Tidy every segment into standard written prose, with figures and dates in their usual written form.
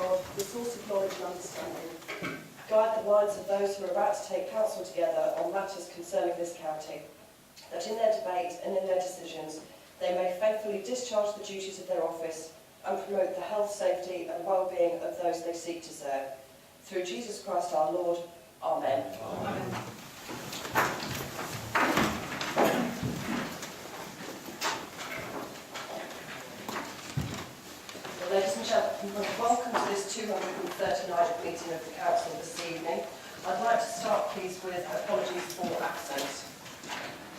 God, the source of knowledge and understanding, guide the minds of those who are about to take counsel together on matters concerning this county, that in their debate and in their decisions they may faithfully discharge the duties of their office and promote the health, safety and well-being of those they seek to serve. Through Jesus Christ our Lord. Amen. Amen. Ladies and gentlemen, welcome to this 239th meeting of the Council this evening. I'd like to start, please, with apologies for absence.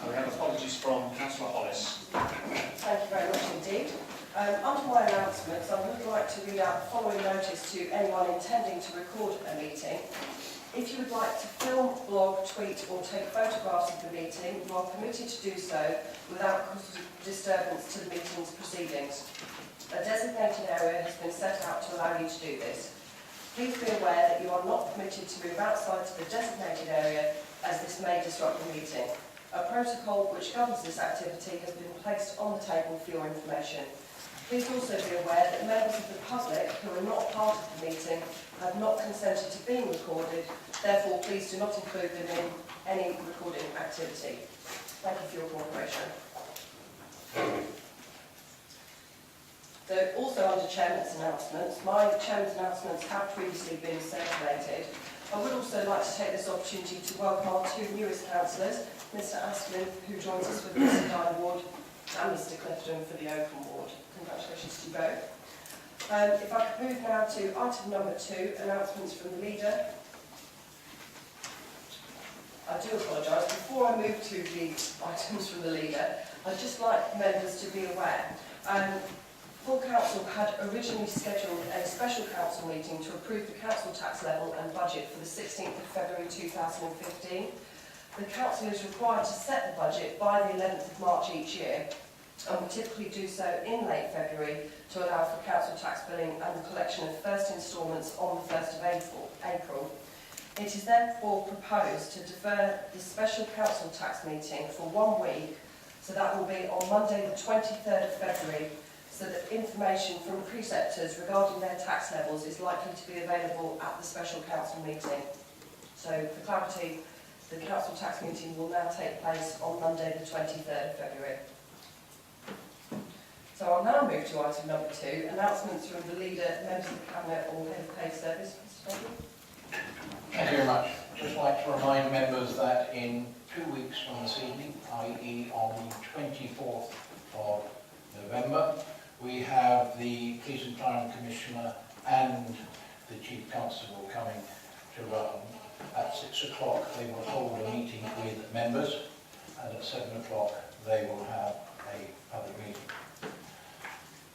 We have apologies from Councillor Hollis. Thank you very much indeed. Under my announcements, I would like to read out the following notice to anyone intending to record a meeting. If you would like to film, blog, tweet or take photographs of the meeting, you are permitted to do so without causing disturbance to the meeting's proceedings. A designated area has been set out to allow you to do this. Please be aware that you are not permitted to move outside to the designated area, as this may disrupt the meeting. A protocol which governs this activity has been placed on the table for your information. Please also be aware that members of the public who are not part of the meeting have not consented to being recorded, therefore please do not include them in any recording activity. Thank you for your cooperation. So also under Chairman's announcements, my Chairman's announcements have previously been circulated. I would also like to take this opportunity to welcome our two newest councillors, Mr Asplin, who joins us for the Mr Ward, and Mr Clifton for the Oakham Ward. Congratulations to you both. If I could move now to item number 2, announcements from the leader. I do apologise. Before I move to the items from the leader, I'd just like members to be aware. Full Council had originally scheduled a special council meeting to approve the council tax level and budget for the 16th of February 2015. The Council is required to set the budget by the 11th of March each year, and we typically do so in late February to allow for council tax billing and the collection of first instalments on the 1st of April. It is therefore proposed to defer the special council tax meeting for 1 week, so that will be on Monday the 23rd of February, so that information from preceptors regarding their tax levels is likely to be available at the special council meeting. So for clarity, the council tax meeting will now take place on Monday the 23rd of February. So I'll now move to item number 2, announcements from the leader, members of the Cabinet or Head of Paid Service. Mr. Bailey. Thank you very much. Just like to remind members that in 2 weeks from this evening, i.e. on the 24th of November, we have the Police and Crime Commissioner and the Chief Constable coming to Rutland. At 6 o'clock they will hold a meeting with members, and at 7 o'clock they will have a public meeting.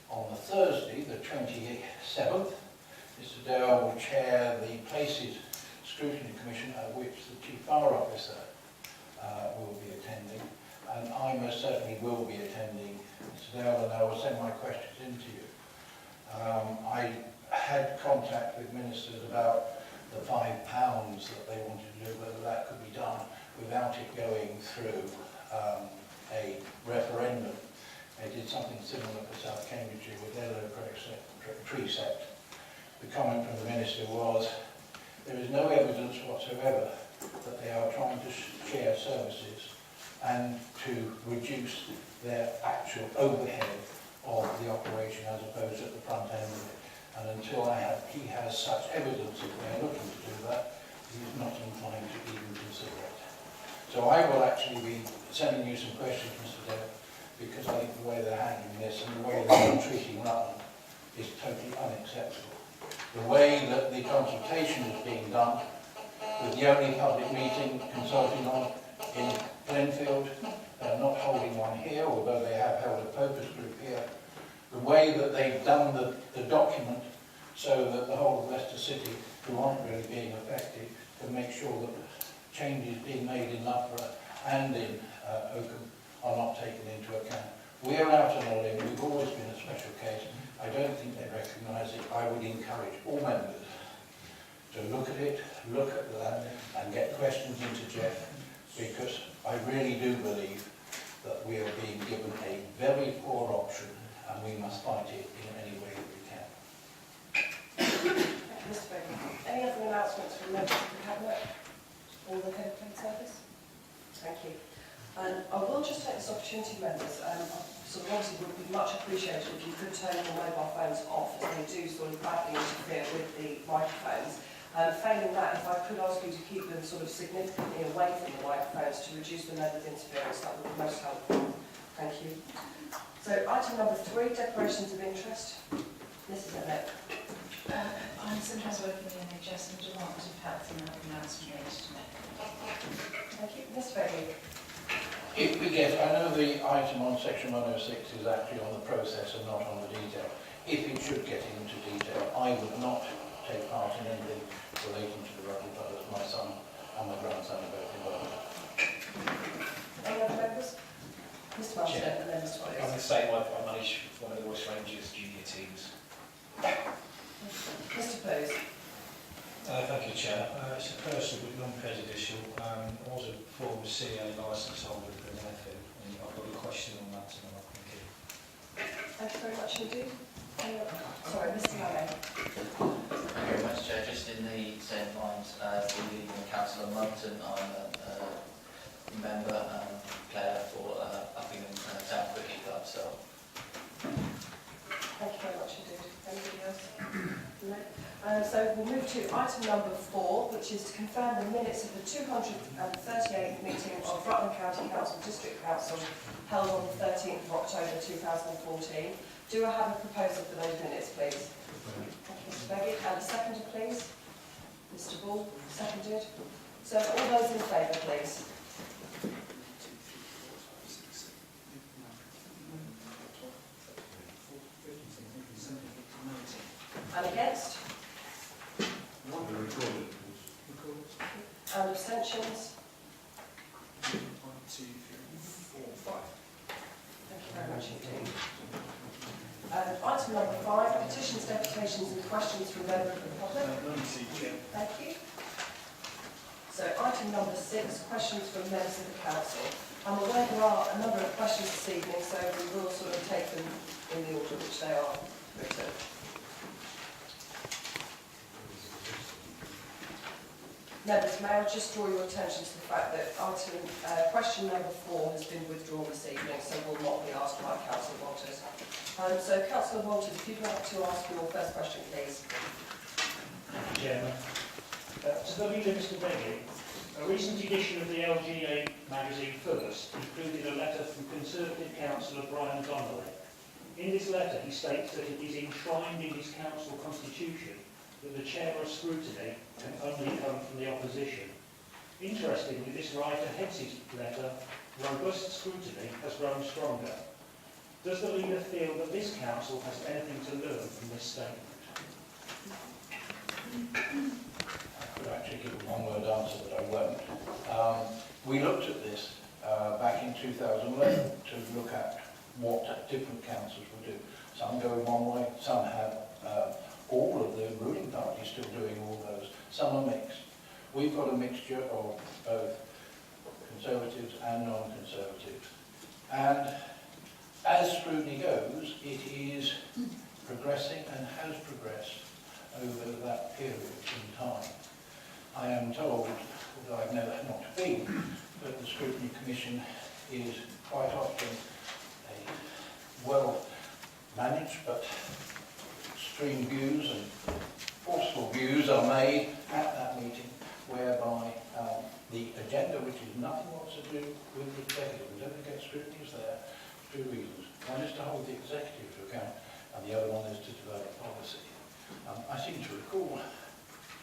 On the Thursday, the 27th, Mr Dale will chair the Places Scrutiny Commission, at which the Chief Fire Officer will be attending, and I most certainly will be attending, Mr Dale, and I will send my questions in to you. I had contact with ministers about the £5 that they wanted to do, whether that could be done without it going through a referendum. They did something similar for South Cambridgeshire with their low precept. The comment from the minister was, there is no evidence whatsoever that they are trying to share services and to reduce their actual overhead of the operation as opposed to at the front end of it. And until he has such evidence that they are looking to do that, he is not inclined to even consider it. So I will actually be sending you some questions, Mr Dale, because I think the way they're handling this and the way they're treating Rutland is totally unacceptable. The way that the consultation is being done, with the only public meeting consulting on in Glenfield, not holding one here, although they have held a focus group here, the way that they've done the document so that the whole of Leicester City, who aren't really being affected, can make sure that changes being made in Loughborough and in Oakham are not taken into account. We're out on a limb. We've always been a special case. I don't think they recognise it. I would encourage all members to look at it, look at that, and get questions into Jeff, because I really do believe that we are being given a very poor option, and we must fight it in any way that we can. members of the Cabinet, all the head of plate service. Thank you. And I will just take this opportunity, members, sort of obviously would be much appreciated if you could turn your mobile phones off, as they do sort of badly interfere with the microphones. Failing that, if I could ask you to keep them sort of significantly away from the microphones to reduce the level of interference, that would be most helpful. Thank you. So item number 3, declarations of interest. Mrs. Emmett. I'm sometimes working in the NHS and Department of Health and have an announcement made to make. Thank you. Ms. Bailey. If we get, I know the item on section 106 is actually on the process and not on the detail. If it should get into detail, I would not take part in anything relating to the Rutland brothers. My son and my grandson are both involved. Any other members? Mr. Martin and then Mr. I'm Williams. the same, I manage one of the West Rangers junior teams. Mr. Bose. Thank you, Chair. It's a personal but non-prejudicial. I was a former CA licence holder for an FM, and I've got a question on that tonight. Thank you. Thank you very much indeed. Sorry, Mr. Mallow. Thank you very much, Chair. Just in the same lines as the leading councillor Moulton, I'm a member and player for Uppingham Town Cricket Club. So, Thank you very much indeed. Anybody else? No. So we'll move to item number 4, which is to confirm the minutes of the 238th meeting of Rutland County Council District Council held on the 13th of October 2014. Do I have a proposal for those minutes, please? Thank you, Mr. Beggy. And a seconder, please. Mr. Ball, seconded. So all those in favour, please. And against? And abstentions? 1, 2, 3, 4, 5. Thank you very much indeed. Item number 5, petitions, deputations and questions from members of the public. Thank you. So item number 6, questions from members of the council. I'm aware there are a number of questions this evening, so we will sort of take them in the order which they are written. Members, may I just draw your attention to the fact that question number 4 has been withdrawn this evening, so will not be asked by Councillor Walters. So Councillor Walters, if you'd like to ask your first question, please. Chairman. To the leader, Mr. Beggy, a recent edition of the LGA magazine First included a letter from Conservative Councillor Brian Donnelly. In this letter, he states that it is enshrined in his council constitution that the chair of scrutiny can only come from the opposition. Interestingly, this writer heads his letter, "Robust scrutiny has grown stronger." Does the leader feel that this council has anything to learn from this statement? I could actually give a one-word answer, but I won't. We looked at this back in 2011 to look at what different councils would do. Some go one way, some have all of the ruling parties still doing all those. Some are mixed. We've got a mixture of both Conservatives and non-Conservatives. And as scrutiny goes, it is progressing and has progressed over that period in time. I am told, although I've never not been, that the Scrutiny Commission is quite often a well-managed but extreme views and forceful views are made at that meeting, whereby the agenda, which is nothing what to do with the executive, we don't get scrutiny is there for 2 reasons. One is to hold the executive to account, and the other one is to develop policy. I seem to recall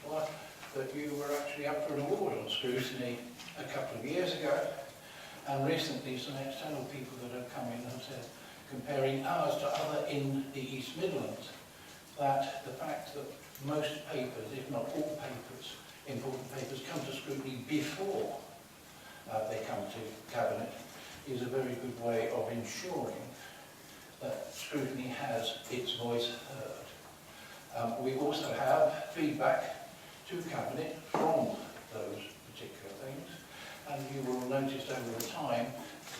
that you were actually up for an award on scrutiny a couple of years ago, and recently some external people that have come in have said, comparing ours to other in the East Midlands, that the fact that most papers, if not all papers, important papers, come to scrutiny before they come to Cabinet is a very good way of ensuring that scrutiny has its voice heard. We also have feedback to Cabinet from those particular things, and you will notice over time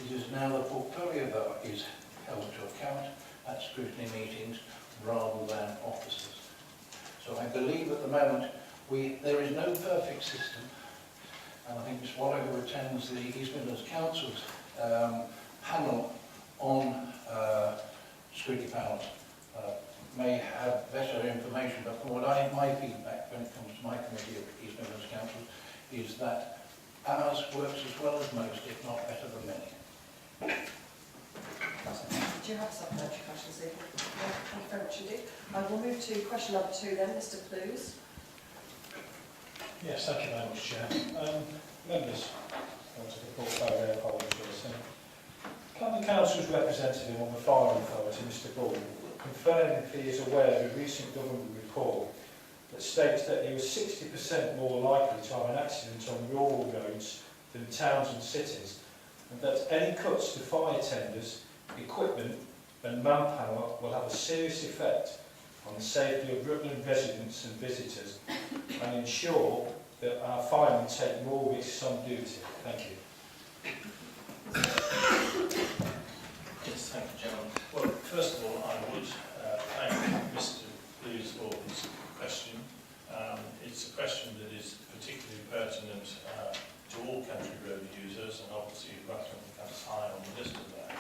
it is now the portfolio that is held to account at scrutiny meetings rather than officers. So I believe at the moment There is no perfect system, and I think Ms Waller, who attends the East Midlands Council's panel on security panels, may have better information, but from my feedback when it comes to my committee of East Midlands Council is that ours works as well as most, if not better than many. Do you have supplementary questions, Stephen? No, thank you very much indeed. I will move to question number 2 then, Mr. Clues. Yes, thank you very much, Chair. Members, I want to report their apologies for listening. Can the Council's representative on the Fire Authority, Mr. Bull, confirm if he is aware of a recent government report that states that he was 60% more likely to have an accident on rural roads than towns and cities, and that any cuts to fire tenders, equipment and manpower will have a serious effect on the safety of Rutland residents and visitors and ensure that our firemen take more risks on duty? Thank you. Yes, thank you, Chairman. Well, first of all, I would thank Mr. Blues for his question. It's a question that is particularly pertinent to all country road users, and obviously Rutland comes high on the list of that.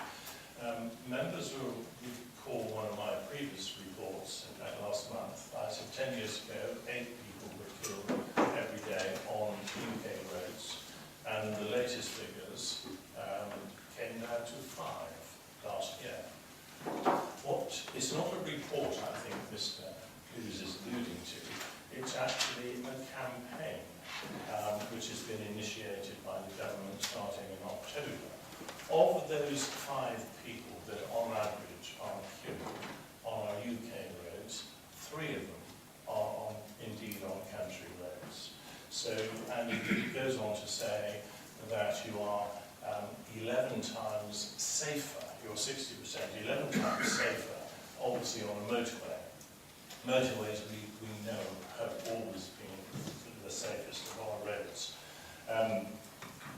Members will recall one of my previous reports, in fact last month. I said 10 years ago, 8 people were killed every day on UK roads, and the latest figures came down to 5 last year. It's not a report, I think Mr. Hughes is alluding to. It's actually a campaign which has been initiated by the government starting in October. Of those 5 people that on average are killed on our UK roads, 3 of them are indeed on country roads. So, and it goes on to say that you are 11 times safer, you're 60%, 11 times safer, obviously on a motorway. Motorways we know have always been the safest of our roads.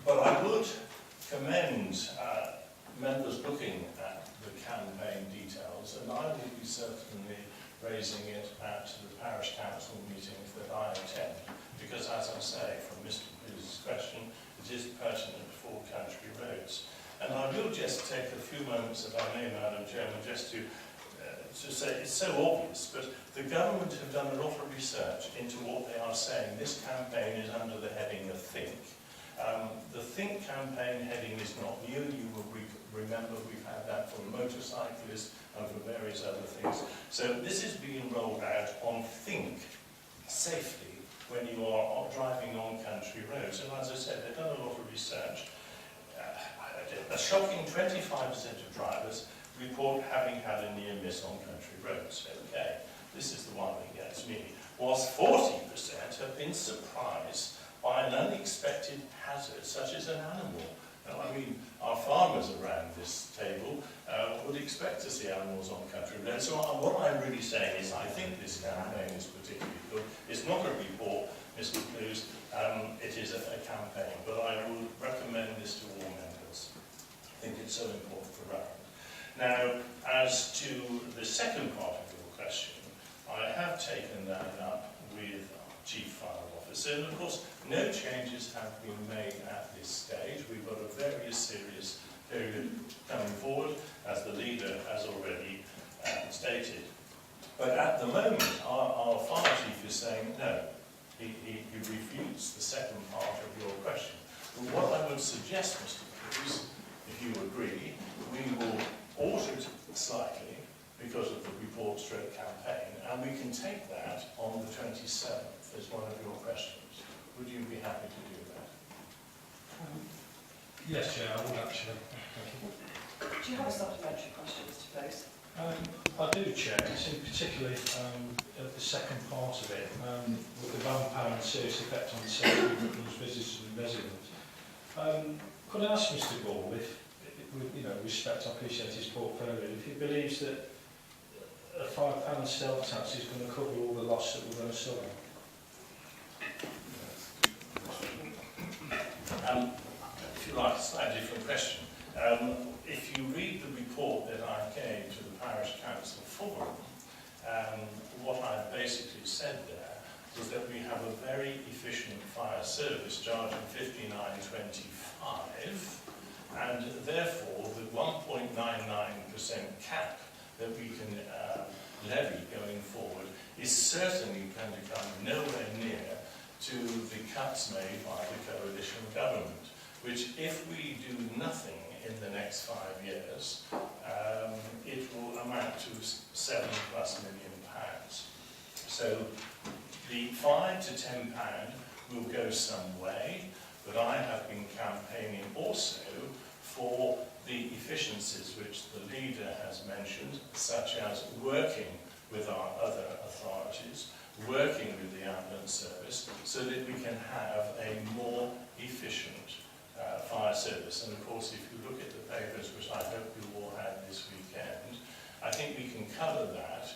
But I would commend members looking at the campaign details, and I will be certainly raising it at the parish council meetings that I attend, because as I say, from Mr. Blues' question, it is pertinent for country roads. And I will just take a few moments, if I may, Madam Chairman, just to say, it's so obvious, but the government have done a lot of research into what they are saying. This campaign is under the heading of Think. The Think campaign heading is not new. You will remember we've had that for motorcyclists and for various other things. So this is being rolled out on Think safety when you are driving on country roads. And as I said, they've done a lot of research. A shocking 25% of drivers report having had a near miss on country roads. Okay, this is the one that gets me. Whilst 40% have been surprised by an unexpected hazard, such as an animal. Now, I mean, our farmers around this table would expect to see animals on country roads. So what I'm really saying is I think this campaign is particularly good. It's not a report, Mr. Clues, it is a campaign, but I would recommend this to all members. I think it's so important for Rutland. Now, as to the second part of your question, I have taken that up with our Chief Fire Officer, and of course, no changes have been made at this stage. We've got a very serious period coming forward, as the leader has already stated. But at the moment, our fire chief is saying no. He refutes the second part of your question. But what I would suggest, Mr. Cruz, if you agree, we will alter it slightly because of the report stroke campaign, and we can take that on the 27th as one of your questions. Would you be happy to do that? Yes, Chair, I would actually. Thank you. Do you have a supplementary question, Mr. Close? I do, Chair. It's in particularly the second part of it, with the manpower and serious effect on the safety of Rutland's visitors and residents. Could I ask Mr. Ball, if, with respect, I appreciate his portfolio, if he believes that a £5 stealth tax is going to cover all the loss that we're going to suffer? If you like, a slightly different question. If you read the report that I gave to the Parish Council Forum, what I basically said there is that we have a very efficient fire service charging 59.25, and therefore the 1.99% cap that we can levy going forward is certainly going to come nowhere near to the cuts made by the coalition government, which if we do nothing in the next 5 years, it will amount to £7+ million. So the £5 to £10 will go some way, but I have been campaigning also for the efficiencies which the leader has mentioned, such as working with our other authorities, working with the ambulance service, so that we can have a more efficient fire service. And of course, if you look at the papers, which I hope you all had this weekend, I think we can cover that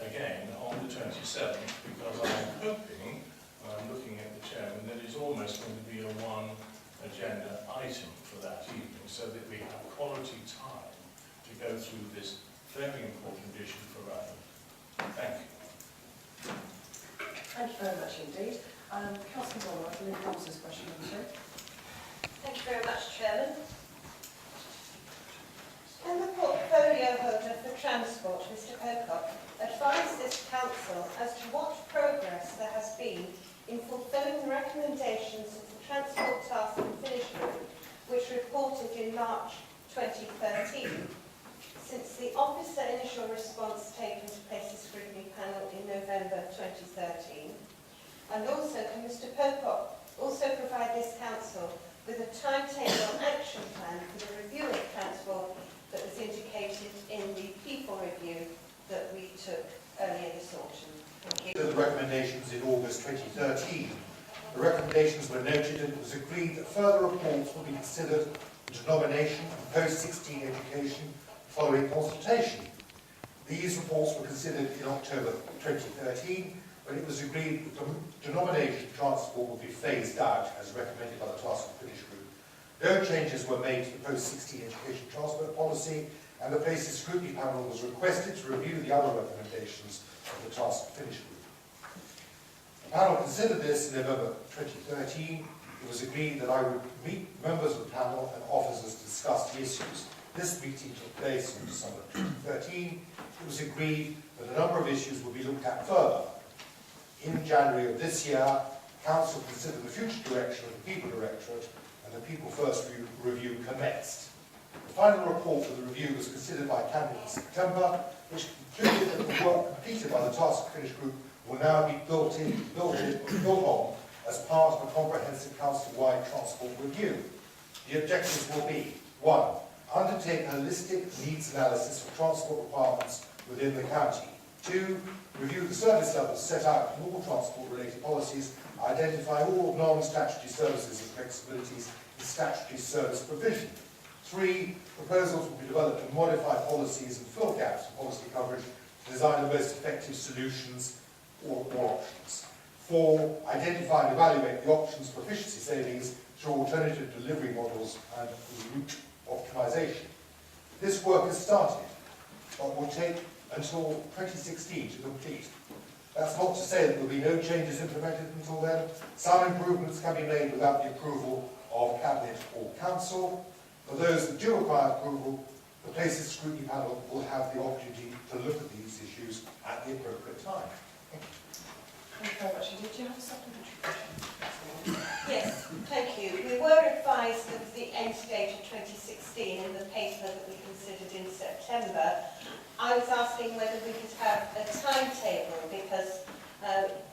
again on the 27th, because I'm hoping, and I'm looking at the chairman, that it's almost going to be a one agenda item for that evening, so that we have quality time to go through this very important issue for Rutland. Thank you. Thank you very much indeed. Councillor Donald, I believe that was his question number 3. Thank you very much, Chairman. Can the portfolio holder for transport, Mr Pocock, advise this council as to what progress there has been in fulfilling the recommendations of the Transport Task and Finish Group, which reported in March 2013, since the officer initial response taken to place the scrutiny panel in November 2013? And also, can Mr Pocock also provide this council with a timetable and action plan for the review of transport that was indicated in the people review that we took earlier this autumn? Thank you. The recommendations in August 2013. The recommendations were noted and it was agreed that further reports will be considered into nomination and post-16 education following consultation. These reports were considered in October 2013, when it was agreed that the denomination transport would be phased out as recommended by the Task and Finish Group. No changes were made to the post-16 education transport policy, and the Places Scrutiny Panel was requested to review the other recommendations of the Task and Finish Group. The panel considered this in November 2013. It was agreed that I would meet members of the panel and officers to discuss the issues. This meeting took place in December 2013. It was agreed that a number of issues would be looked at further. In January of this year, Council considered the future direction of the People Directorate, and the People First review commenced. The final report of the review was considered by Cabinet in September, which concluded that the work completed by the Task and Finish Group will now be built on as part of a comprehensive council-wide transport review. The objectives will be: 1. Undertake a holistic needs analysis of transport requirements within the county. 2. Review the service levels set out in all transport-related policies, identify all non-statutory services and flexibilities in statutory service provision. 3. Proposals will be developed to modify policies and fill gaps in policy coverage to design the most effective solutions or options. 4. Identify and evaluate the options for efficiency savings through alternative delivery models and route optimisation. This work has started, but will take until 2016 to complete. That's not to say that there will be no changes implemented until then. Some improvements can be made without the approval of Cabinet or Council. For those that do require approval, the Places Scrutiny Panel will have the opportunity to look at these issues at the appropriate time. Thank you very much indeed. Do you have a supplementary question? Yes, thank you. We were advised of the end date of 2016 in the paper that we considered in September. I was asking whether we could have a timetable, because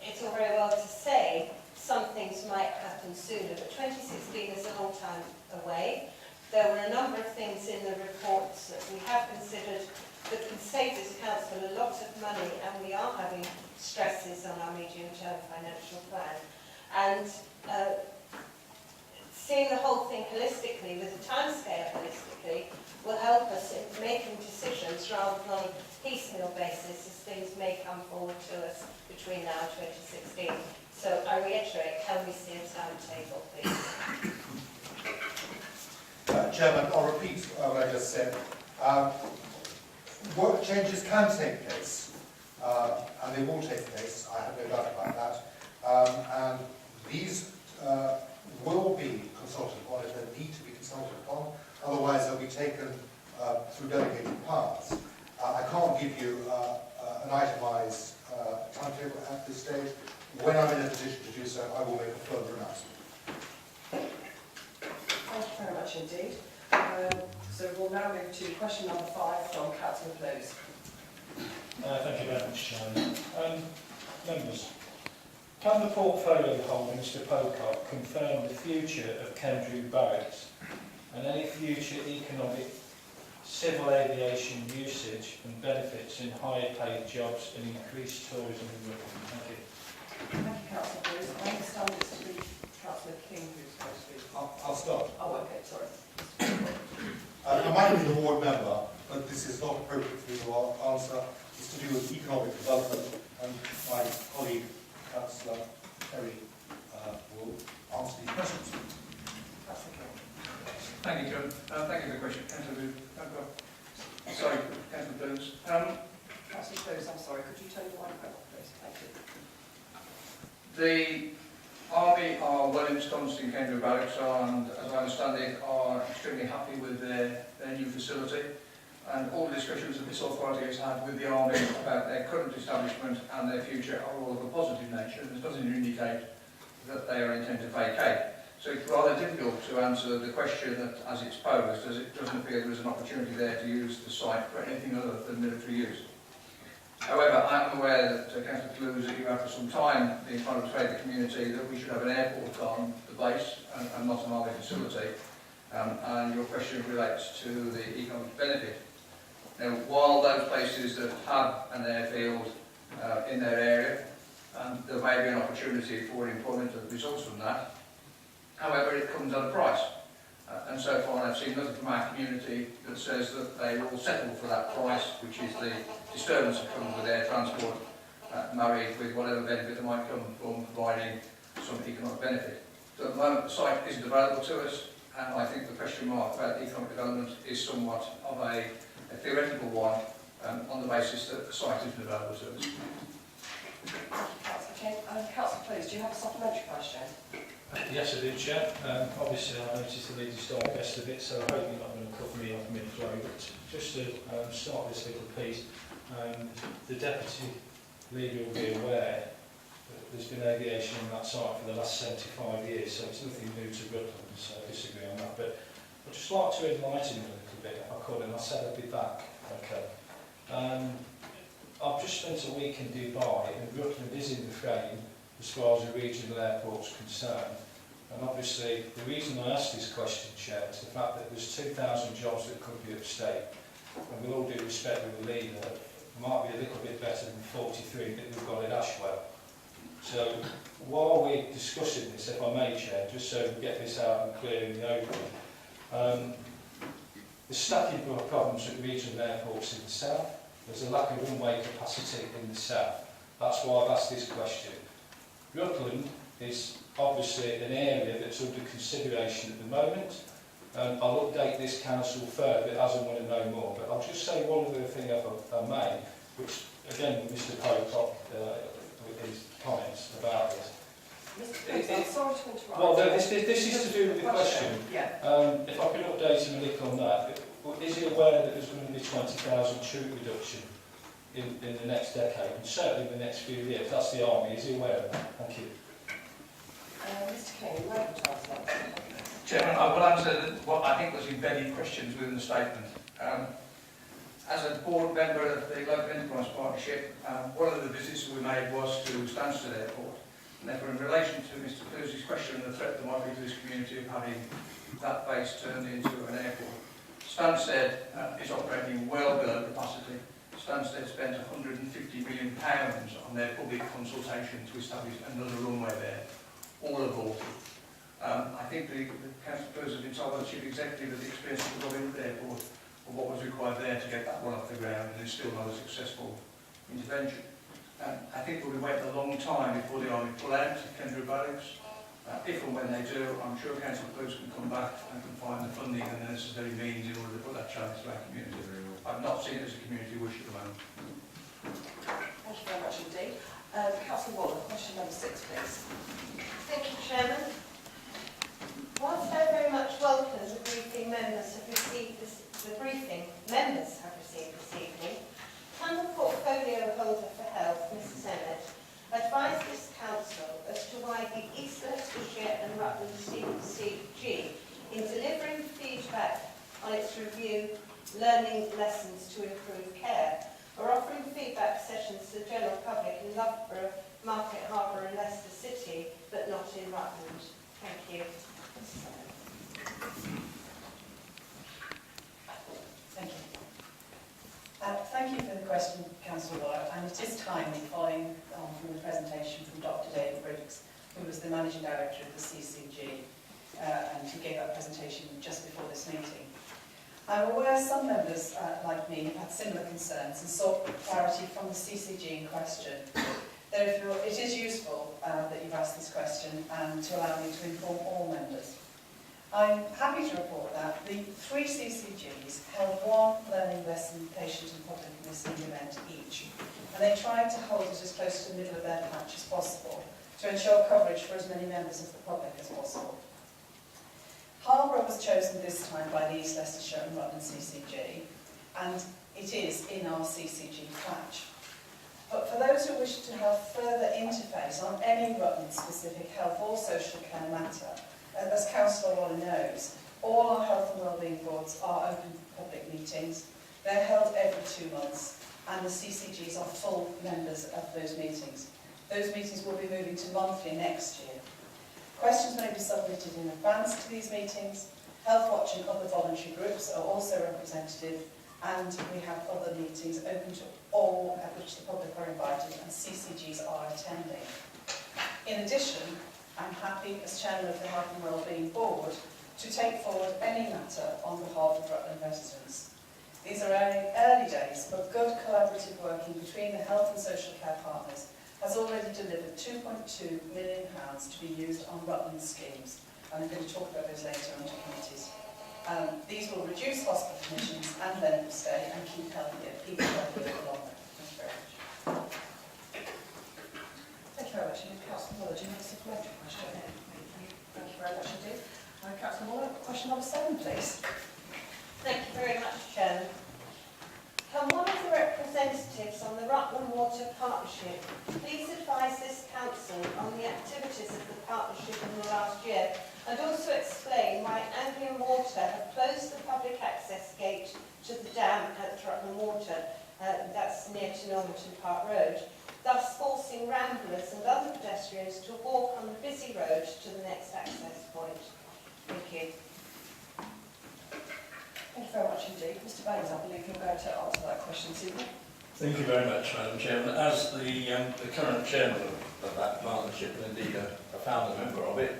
it's all very well to say some things might happen sooner, but 2016 is a long time away. There were a number of things in the reports that we have considered that can save this council a lot of money, and we are having stresses on our medium-term financial plan. And seeing the whole thing holistically, with a timescale holistically, will help us in making decisions rather than on a piecemeal basis as things may come forward to us between now and 2016. So I reiterate, can we see a timetable, please? Chairman, I'll repeat what I just said. Work changes can take place, and they will take place, I have no doubt about that. and these will be consulted upon if they need to be consulted upon. Otherwise, they'll be taken through delegated paths. I can't give you an itemised timetable at this stage. When I'm in a position to do so, I will make a further announcement. Thank you very much indeed. So we'll now move to question number 5 from Councillor Close. Thank you very much, Chairman. Members, can the portfolio holder, Mr Pocock, confirm the future of Kendrew Barracks and any future economic civil aviation usage and benefits in higher paid jobs and increased tourism in Rutland? Thank you. Thank you, Councillor Close. I understand it's to be Councillor King who's supposed to be. I'll start. Oh, okay, sorry. I might be the ward member, but this is not appropriate for me to answer. It's to do with economic development, and my colleague, Councillor Terry, will answer these questions. That's okay. Thank you, John. Thank you for the question. Councillor Booth. Sorry, Councillor Booth. Councillor Close, I'm sorry. Could you turn your microphone off, please? Thank you. The Army are well ensconced in Kendrew Barracks and, as I understand it, are extremely happy with their new facility. And all the discussions that this authority has had with the Army about their current establishment and their future are all of a positive nature. There's nothing to indicate that they are intent to vacate. So it's rather difficult to answer the question that, as it's posed, as it doesn't appear there is an opportunity there to use the site for anything other than military use. However, I am aware that Councillor Clues, that you have for some time been trying to persuade the community that we should have an airport on the base and not an army facility. And your question relates to the economic benefit. Now, while those places that have an airfield in their area, there may be an opportunity for employment that results from that. However, it comes at a price. And so far I've seen nothing from our community that says that they will settle for that price, which is the disturbance that comes with air transport, married with whatever benefit that might come from providing some economic benefit. So at the moment the site isn't available to us, and I think the question mark about economic development is somewhat of a theoretical one on the basis that the site isn't available to us. Councillor King. Councillor Close, do you have a supplementary question? Yes, I do, Chair. Obviously, I noticed the ladies digest of it, so I hope you're not going to cover me off mid-flow. But just to start this little piece, the Deputy Leader will be aware that there's been aviation on that site for the last 75 years, so it's nothing new to Rutland, so I disagree on that. But I'd just like to enlighten you a little bit, if I could, and I said I'd be back. Okay. I've just spent a week in Dubai, and Rutland is in the frame as far as the regional airport's concerned. And obviously, the reason I asked this question, Chair, is the fact that there's 2,000 jobs that could be upstate. And with all due respect with the leader, it might be a little bit better than 43 that we've got at Ashwell. So, while we're discussing this, if I may, Chair, just so we get this out and clear in the open, the staffing problems at regional airports in the south. There's a lack of runway capacity in the south. That's why I've asked this question. Rutland is obviously an area that's under consideration at the moment. I'll update this council further as I want to know more. But I'll just say one other thing if I may, which again Mr Pocock with his comments about this. Mr. Close, I'm sorry to interrupt. Well, this is to do with the question. Yeah. If I could update him a little on that, is he aware that there's going to be 20,000 troop reduction in the next decade, and certainly in the next few years? That's the Army. Is he aware of that? Thank you. Mr King, you're welcome to answer that. Chairman, I will answer what I think was embedded questions within the statement. As a board member of the Local Enterprise Partnership, one of the visits we made was to Stansted Airport. And therefore, in relation to Mr Cluse's question and the threat that might be to this community of having that base turned into an airport, Stansted is operating well below capacity. Stansted spent £150 million on their public consultation to establish another runway there, all aborted. I think the council has been told by the Chief Executive that the experience of the Rutland Airport or what was required there to get that one off the ground, and it's still not a successful intervention. I think we'll be waiting a long time before the Army pull out of Kendrew Barracks. If and when they do, I'm sure Councillor Close can come back and can find the funding and the necessary means in order to put that challenge to our community. I've not seen it as a community wish at the moment. Thank you very much indeed. Councillor Waller, question question number 6, please. Thank you, Chairman. Whilst I very much welcome the briefing members have received this evening, can the portfolio holder for health, Mrs. Emmett, advise this council as to why the East Leicestershire and Rutland CCG, in delivering feedback on its review, learning lessons to improve care, are offering feedback sessions to the general public in Loughborough, Market Harbour and Leicester City, but not in Rutland? Thank you. Thank you. Thank you for the question, Councillor Waller, and it is timely following on from the presentation from Dr. David Briggs, who was the Managing Director of the CCG, and he gave that presentation just before this meeting. I'm aware some members, like me, have had similar concerns and sought clarity from the CCG in question. Therefore, it is useful that you've asked this question and to allow me to inform all members. I'm happy to report that the 3 CCGs held one learning lesson patient and public listening event each, and they tried to hold it as close to the middle of their patch as possible to ensure coverage for as many members of the public as possible. Harbour was chosen this time by the East Leicestershire and Rutland CCG, and it is in our CCG patch. But for those who wish to have further interface on any Rutland-specific health or social care matter, as Councillor Waller knows, all our health and wellbeing boards are open public meetings. They're held every 2 months, and the CCGs are full members of those meetings. Those meetings will be moving to monthly next year. Questions may be submitted in advance to these meetings. Health Watch and other voluntary groups are also representative, and we have other meetings open to all at which the public are invited and CCGs are attending. In addition, I'm happy, as Chairman of the Health and Wellbeing Board, to take forward any matter on behalf of Rutland residents. These are early days, but good collaborative working between the health and social care partners has already delivered £2.2 million to be used on Rutland schemes, and I'm going to talk about those later under committees. These will reduce hospital admissions and length of stay and keep people healthier for longer. Thank you very much. Thank you very much. Councillor Waller, do you have a supplementary question? Thank you very much indeed. Councillor Waller, question number 7, please. Thank you very much, Chairman. Can one of the representatives on the Rutland Water Partnership please advise this council on the activities of the partnership in the last year, and also explain why Anglian Water have closed the public access gate to the dam at Rutland Water, that's near to Normanton Park Road, thus forcing ramblers and other pedestrians to walk on the busy road to the next access point? Thank you. Thank you very much indeed. Mr Baines, I believe you're going to answer that question this evening. Thank you very much, Madam Chairman. As the current chairman of that partnership, and indeed a founder member of it,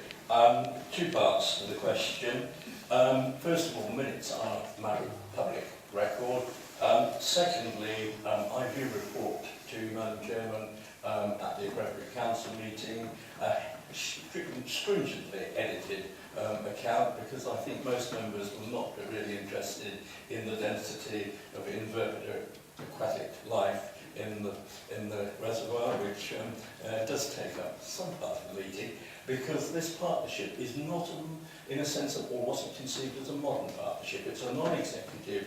2 parts to the question. First of all, minutes are a matter of public record. Secondly, I do report to Madam Chairman at the appropriate council meeting stringently edited account, because I think most members will not be really interested in the density of invertebrate aquatic life in the reservoir, which does take up some part of the meeting, because this partnership is not, in a sense, or wasn't conceived as a modern partnership. It's a non-executive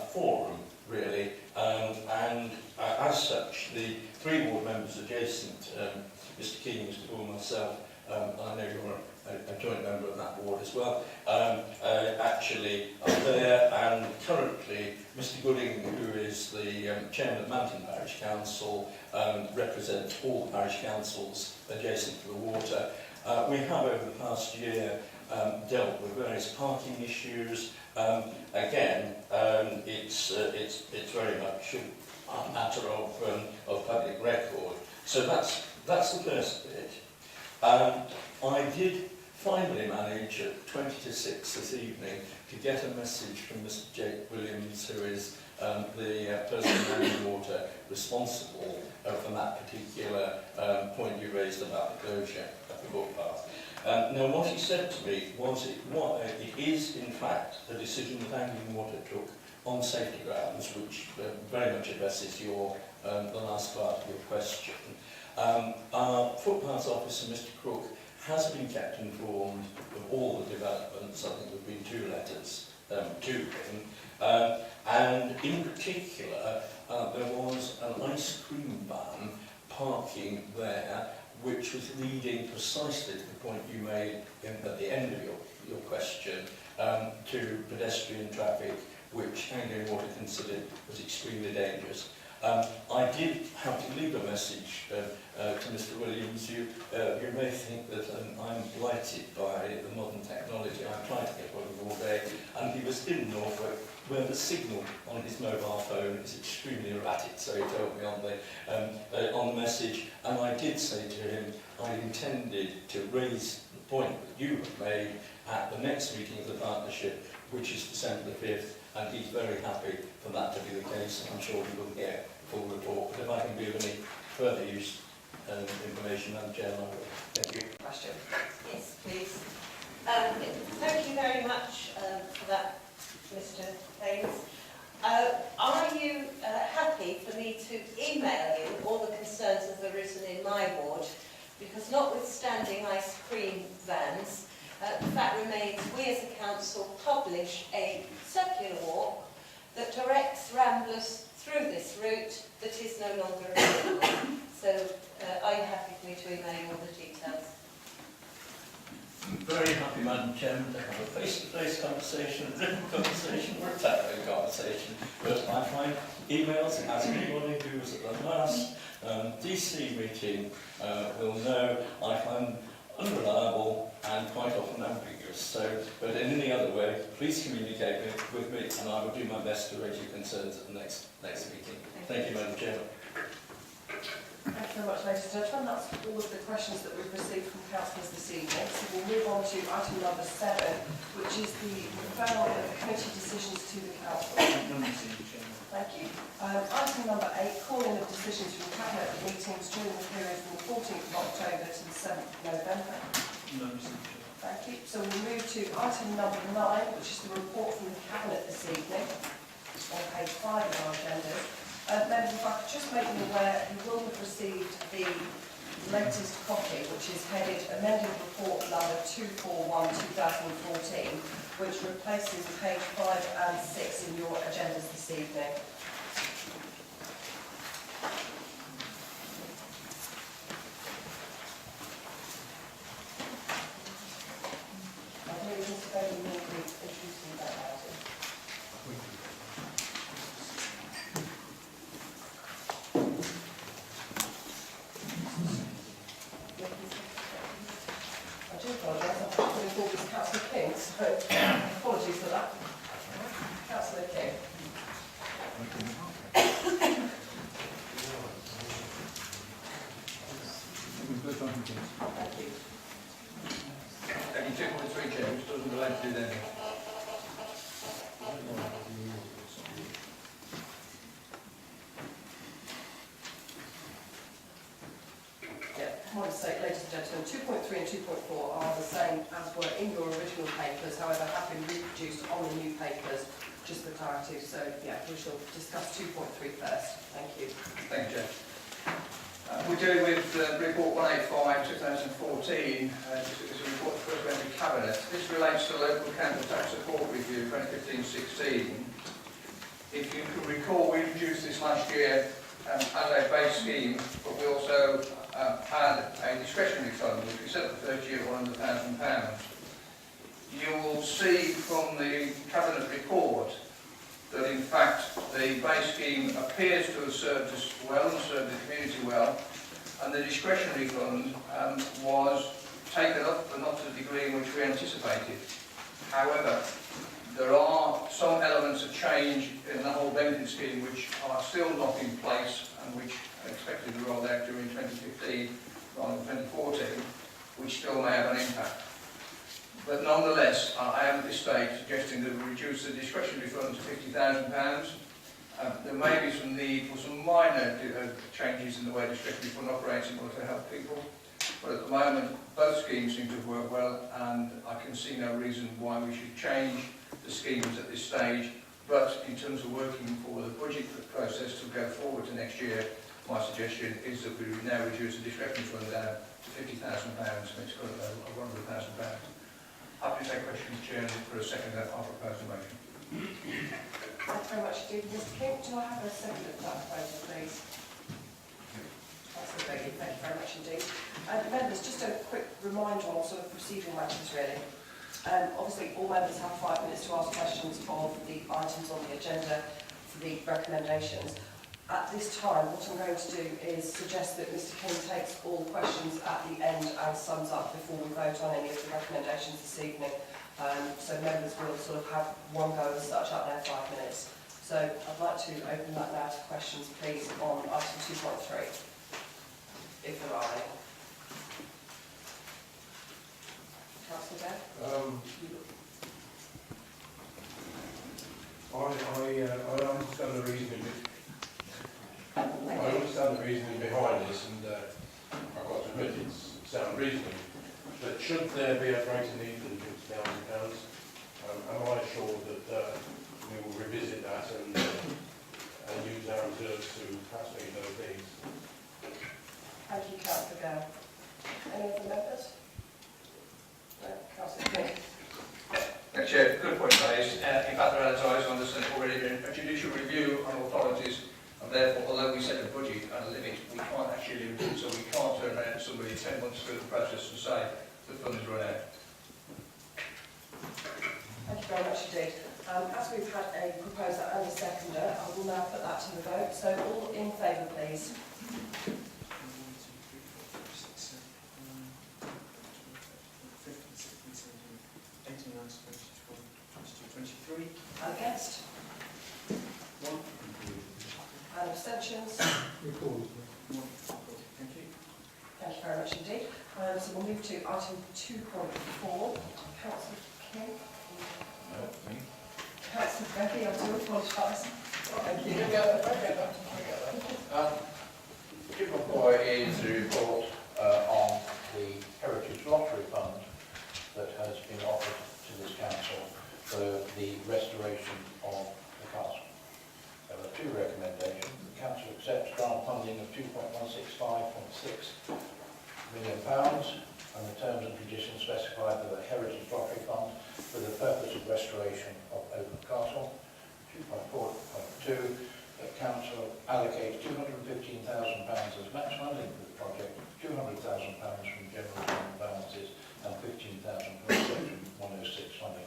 forum, really, and as such, the 3 ward members adjacent, Mr Keane, Mr Bull, myself, I know you're a joint member of that ward as well, actually are there, and currently Mr Gooding, who is the chairman of Mountain Parish Council, represents all the parish councils adjacent to the water. We have over the past year dealt with various parking issues. Again, it's very much a matter of public record. So that's the first bit. I did finally manage at 20 to 6 this evening to get a message from Mr Jake Williams, who is the person in Anglian Water responsible for that particular point you raised about the closure of the footpath. Now, what he said to me was it is, in fact, a decision that Anglian Water took on safety grounds, which very much addresses the last part of your question. Our footpaths officer, Mr. Crook, has been kept informed of all the developments. I think there have been 2 letters to him. And in particular, there was an ice cream van parking there, which was leading precisely to the point you made at the end of your question, to pedestrian traffic, which Anglian Water considered was extremely dangerous. I did have to leave a message to Mr. Williams. You may think that I'm blighted by the modern technology. I'm trying to get hold of him all day, and he was in Norfolk, where the signal on his mobile phone is extremely erratic. So he told me on the message, and I did say to him I intended to raise the point that you have made at the next meeting of the partnership, which is December the 5th, and he's very happy for that to be the case. I'm sure he will hear a full report, but if I can be of any further use and information, Madam Chairman, I will. Thank you. Question. Yes, please. Thank you very much for that, Mr. Haynes. Are you happy for me to email you all the concerns that have arisen in my ward? Because notwithstanding ice cream vans, the fact remains we as a council publish a circular walk that directs ramblers through this route that is no longer available. So are you happy for me to email you all the details? I'm very happy, Madam Chairman, to have a face-to-face conversation, a written conversation, or a telephone conversation. But I find emails, as anybody who was at the last DC meeting will know, I find unreliable and quite often ambiguous. So, but in any other way, please communicate with me, and I will do my best to raise your concerns at the next meeting. Thank you, Madam Chairman. Thank you very much, ladies and gentlemen. That's all of the questions that we've received from councillors this evening. So we'll move on to item number 7, which is the referral of committee decisions to the council. Thank you. Item number 8, calling of decisions from cabinet meetings during the period from the 14th of October to the 7th of November. Thank you. So we'll move to item number 9, which is the report from the cabinet this evening, on page 5 of our agenda. Members, if I could just make you aware, you will have received the latest copy, which is headed Amended Report Number 241/2014, which replaces page 5 and 6 in your agendas this evening. I believe Mr. Bailey will be introducing that item. I do apologise, I've actually thought it was Councillor King, so apologies for that. Councillor King. Thank you. Taking 2.3 chair, which doesn't allow to do that. My mistake, ladies and gentlemen, 2.3 and 2.4 are the same as were in your original papers, however have been reproduced on the new papers, just for clarity. So yeah, we shall discuss 2.3 first. Thank you. Thank you, Chair. We're dealing with Report 185/2014, this is a report first went to Cabinet. This relates to the local council tax support review 2015-16. If you can recall, we introduced this last year as a base scheme, but we also had a discretionary fund, which we set up the first year at £100,000. You will see from the Cabinet report that in fact the base scheme appears to have served us well and served the community well, and the discretionary fund was taken up, but not to the degree in which we anticipated. However, there are some elements of change in the whole benefit scheme which are still not in place and which are expected to roll out during 2015 rather than 2014, which still may have an impact. But nonetheless, I am at this stage suggesting that we reduce the discretionary fund to £50,000. There may be some need for some minor changes in the way discretionary fund operates in order to help people. But at the moment, both schemes seem to have worked well, and I can see no reason why we should change the schemes at this stage. But in terms of working for the budget process to go forward to next year, my suggestion is that we now reduce the discretionary fund down to £50,000 from its current level of £100,000. Happy to take questions, Chairman, for a second that I'll propose the motion. Thank you very much indeed. Mr. King, do I have a second of that proposal, please? That's lovely. Thank you very much indeed. Members, just a quick reminder on sort of procedural matters, really. Obviously, all members have 5 minutes to ask questions of the items on the agenda for the recommendations. At this time, what I'm going to do is suggest that Mr. King takes all questions at the end and sums up before we vote on any of the recommendations this evening. So members will sort of have one go as such at their 5 minutes. So I'd like to open that now to questions, please, on item 2.3, if there are any. Councillor Beck? I understand the reasoning. I understand the reasoning behind this, and I've got to admit it's sound reasoning. But should there be a greater need than £50,000, am I sure that we will revisit that and use our reserves to perhaps meet those needs? Thank you, Councillor Gale. Any other members? No, Councillor King. Chair, good point raised. In fact, there has already been a judicial review on authorities, and therefore, although we set a budget and a limit, we can't actually limit it, so we can't turn around to somebody 10 months through the process and say the funds run out. Thank you very much indeed. As we've had a proposer and a seconder, I will now put that to the vote. So all in favour, please. 23. Against? 1. And abstentions? Recorded. 1. Thank you. Thank you very much indeed. So we'll move to item 2.4. Councillor King? No, me. Councillor Becky, I do apologise. Thank you. Different point is the report on the Heritage Lottery Fund that has been offered to this council for the restoration of the castle. There are 2 recommendations. The council accepts grant funding of £2.165.6 million and the terms and conditions specified for the Heritage Lottery Fund for the purpose of restoration of Oakham Castle. 2.4.2, that council allocates £215,000 as match funding for the project, £200,000 from general fund balances and £15,000 from Section 106 funding.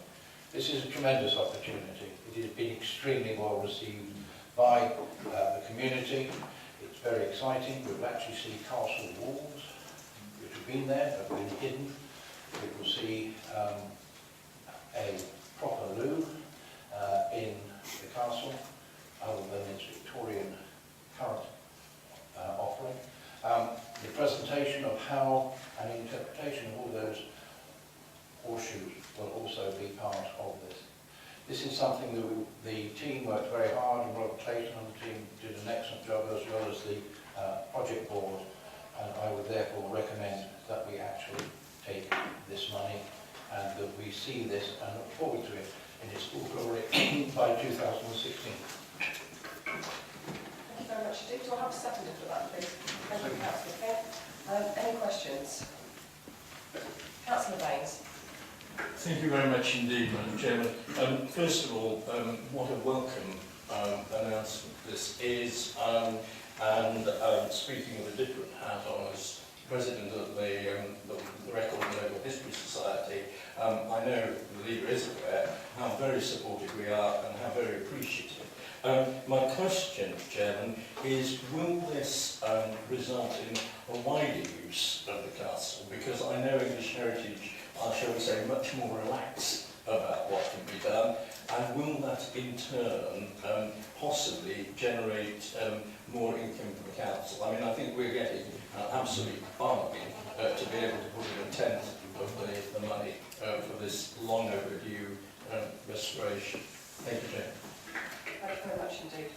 This is a tremendous opportunity. It has been extremely well received by the community. It's very exciting. We'll actually see castle walls, which have been there but been hidden. We will see a proper loo in the castle, other than its Victorian current offering. The presentation of how and interpretation of all those horseshoes will also be part of this. This is something that the team worked very hard, and Rob Clayton and the team did an excellent job, as well as the project board, and I would therefore recommend that we actually take this money and that we see this and look forward to it in its full glory by 2016. Thank you very much indeed. Do I have a seconder for that, please? Thank you, Councillor King. Any questions? Councillor Baines. Thank you very much indeed, Madam Chairman. First of all, what a welcome announcement this is. Speaking of a different hat on as President of the Record and Local History Society, I know the Leader is aware how very supportive we are and how very appreciative. My question, Chairman, is will this result in a wider use of the castle? Because I know English Heritage are, shall we say, much more relaxed about what can be done, and will that in turn possibly generate more income for the council? I mean, I think we're getting an absolute bargain to be able to put in a tenth of the money for this long overdue restoration. Thank you, Chair. Thank you very much indeed.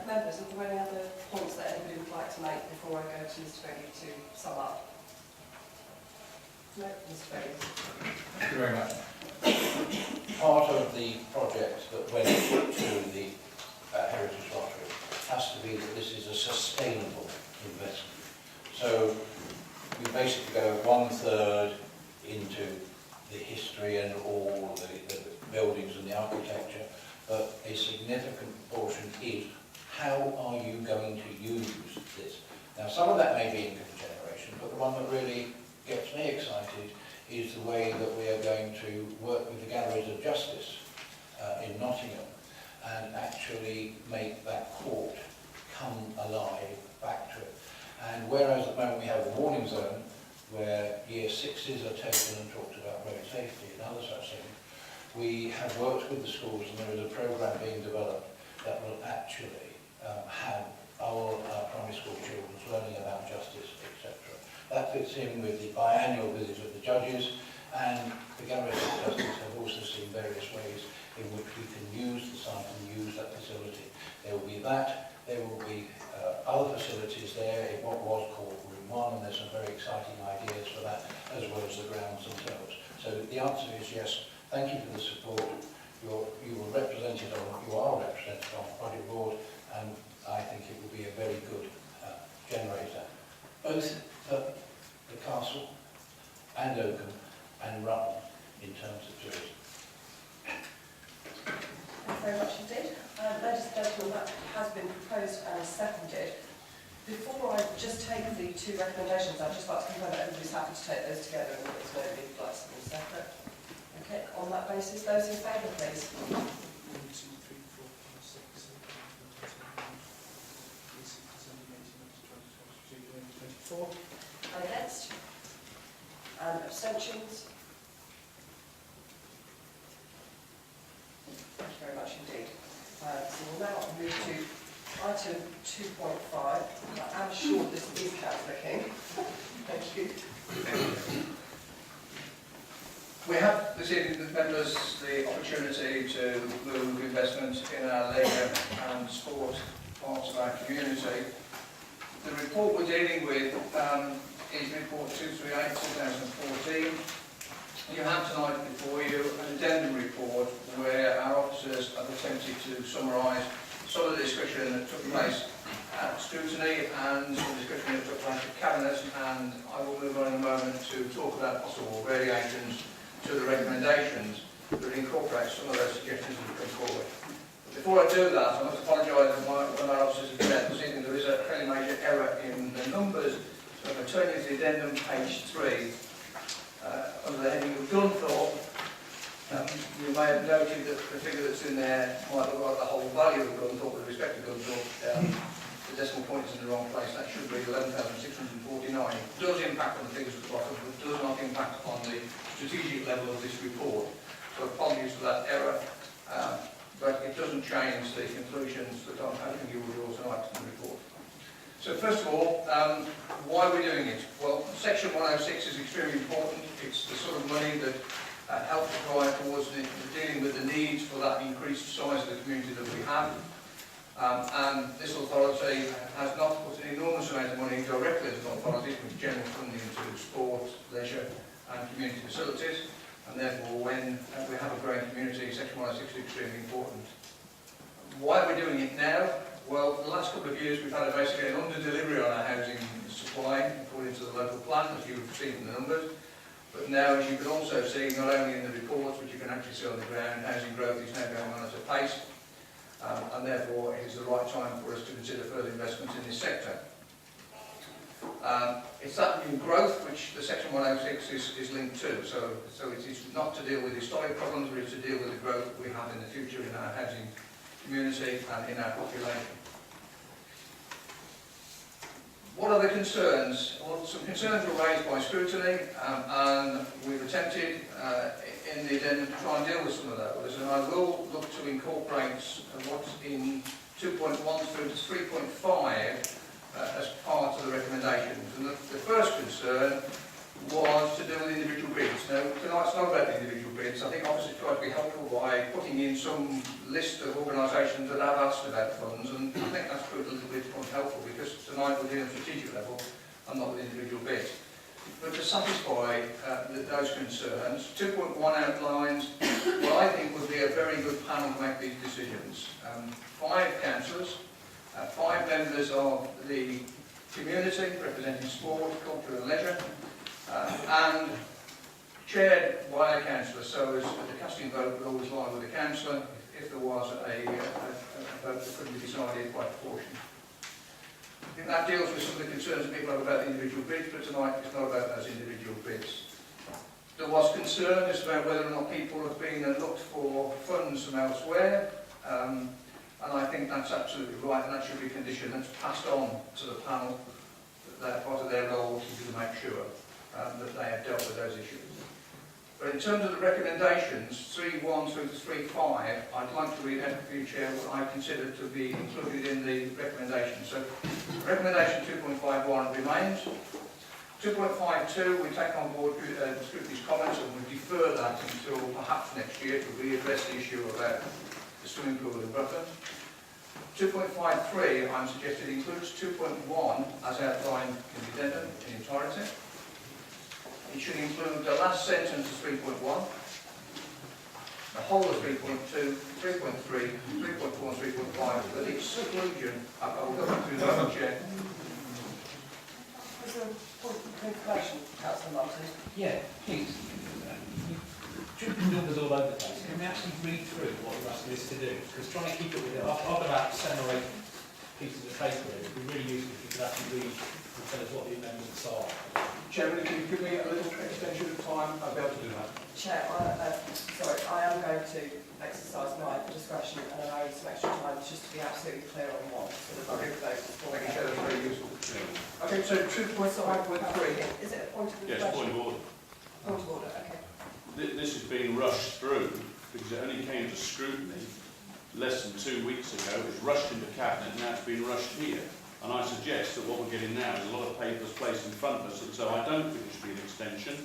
Members, are there any other points that anybody would like to make before I go to Mr. Bailey to sum up? No, Mr. Bailey. Thank you very much. Part of the project that went to the Heritage Lottery has to to be that this is a sustainable investment. So we basically go 1/3 into the history and all the buildings and the architecture, but a significant portion is how are you going to use this? Now, some of that may be income generation, but the one that really gets me excited is the way that we are going to work with the Galleries of Justice in Nottingham and actually make that court come alive back to it. And whereas at the moment we have a warning zone where year sixes are taken and talked about road safety and other such things, we have worked with the schools and there is a programme being developed that will actually have our primary school children learning about justice, etc. That fits in with the biannual visits of the judges, and the Galleries of Justice have also seen various ways in which we can use the site and use that facility. There will be that, there will be other facilities there in what was called Room 1, and there's some very exciting ideas for that, as well as the grounds themselves. So the answer is yes, thank you for the support. You are represented on the Project Board, and I think it will be a very good generator, both for the castle and Oakham and Rutland in terms of tourism. Thank you very much indeed. Ladies and gentlemen, that has been proposed and is seconded. Before I just take the two recommendations, I'd just like to confirm that everybody's happy to take those together and that there's no big like something separate. Okay, on that basis, those in favour, please. 1, 2, 3, 4, 5, 6, 7, 8, 9, 10, 11, 12, 13, 14, 15, 16, 17, 18, 19, 20, 21, 22, 24. Against? And abstentions? Thank you very much indeed. So we'll now move to item 2.5. I am sure this is Councillor King. Thank you. We have this evening, members, the opportunity to move investment in our leisure and sport parts of our community. The report we're dealing with is report 238/2014. You have tonight before you an addendum report where our officers have attempted to summarise some of the discussion that took place at scrutiny and the discussion that took place at Cabinet, and I will move on in a moment to talk about possible variations to the recommendations that incorporate some of those suggestions that have come forward. But before I do that, I must apologise that one of our officers has said this evening there is a fairly major error in the numbers. So if I turn you to the addendum, page 3, under the heading of Gunthorpe, you may have noted that the figure that's in there might look like the whole value of Gunthorpe with respect to Gunthorpe. The decimal point is in the wrong place. That should be 11,649. It does impact on the figures at the bottom, but does not impact on the strategic level of this report. So apologies for that error, but it doesn't change the conclusions that I'm hoping you will draw tonight from the report. So first of all, why are we doing it? Well, section 106 is extremely important. It's the sort of money that helps provide towards dealing with the needs for that increased size of the community that we have. And this authority has not put an enormous amount of money directly as an authority with general funding to sport, leisure and community facilities. And therefore, when we have a growing community, section 106 is extremely important. Why are we doing it now? Well, for the last couple of years we've had basically an under-delivery on our housing supply according to the local plan, as you've seen from the numbers. But now, as you can also see, not only in the reports, but you can actually see on the ground, housing growth is now going on at a pace. And therefore it is the right time for us to consider further investment in this sector. It's that new growth which the section 106 is linked to, so it is not to deal with historic problems, but it's to deal with the growth that we have in the future in our housing community and in our population. What are the concerns? Well, some concerns were raised by scrutiny, and we've attempted in the addendum to try and deal with some of those, and I will look to incorporate what's in 2.1 through to 3.5 as part of the recommendations. And the first concern was to do with individual bids. Now, tonight's not about the individual bids. I think officers tried to be helpful by putting in some list of organisations that have asked about funds, and I think that's proved a little bit unhelpful because tonight we're dealing at a strategic level and not with individual bids. But to satisfy those concerns, 2.1 outlines what I think would be a very good panel to make these decisions. 5 councillors, 5 members of the community representing sport, culture and leisure, and chaired by a councillor, so as the casting vote would always lie with the councillor if there was a vote that couldn't be decided by proportion. I think that deals with some of the concerns that people have about the individual bids, but tonight it's not about those individual bids. There was concern as about whether or not people have been looked for funds from elsewhere, and I think that's absolutely right, and that should be a condition that's passed on to the panel, that part of their role to make sure that they have dealt with those issues. But in terms of the recommendations, 3.1 through to 3.5, I'd like to read out for you, Chair, what I consider to be included in the recommendation. So, recommendation 2.51 remains. 2.52, we take on board Scrutiny's comments and we defer that until perhaps next year to readdress the issue about the swimming pool in Rutland. 2.53, I'm suggesting, includes 2.1 as outlined in the addendum in entirety. It should include the last sentence of 3.1, the whole of 3.2, 3.3, 3.4 and 3.5, with the exclusion, I will go through the Chair. Is there a point of information, Councillor Martin? Yeah, please. Tripping numbers all over the place. Can we actually read through what you're asking us to do? Because trying to keep it with it, I've got about 7 or 8 pieces of paper here. It would be really useful if you could actually read and tell us what the amendments are. Chairman, if you give me a little extension of time, I'll be able to do that. Chair, I am going to exercise my discretion and allow you some extra time just to be absolutely clear on what sort of group vote is for. Thank you, Chair, that's very useful. Okay, so 2.5.3. Is it a point of Yes, information? point of order. Point of order, okay. This has been rushed through because it only came to scrutiny less than 2 weeks ago. It was rushed into Cabinet and now it's been rushed here. And I suggest that what we're getting now is a lot of papers placed in front of us, and so I don't think it should be an extension.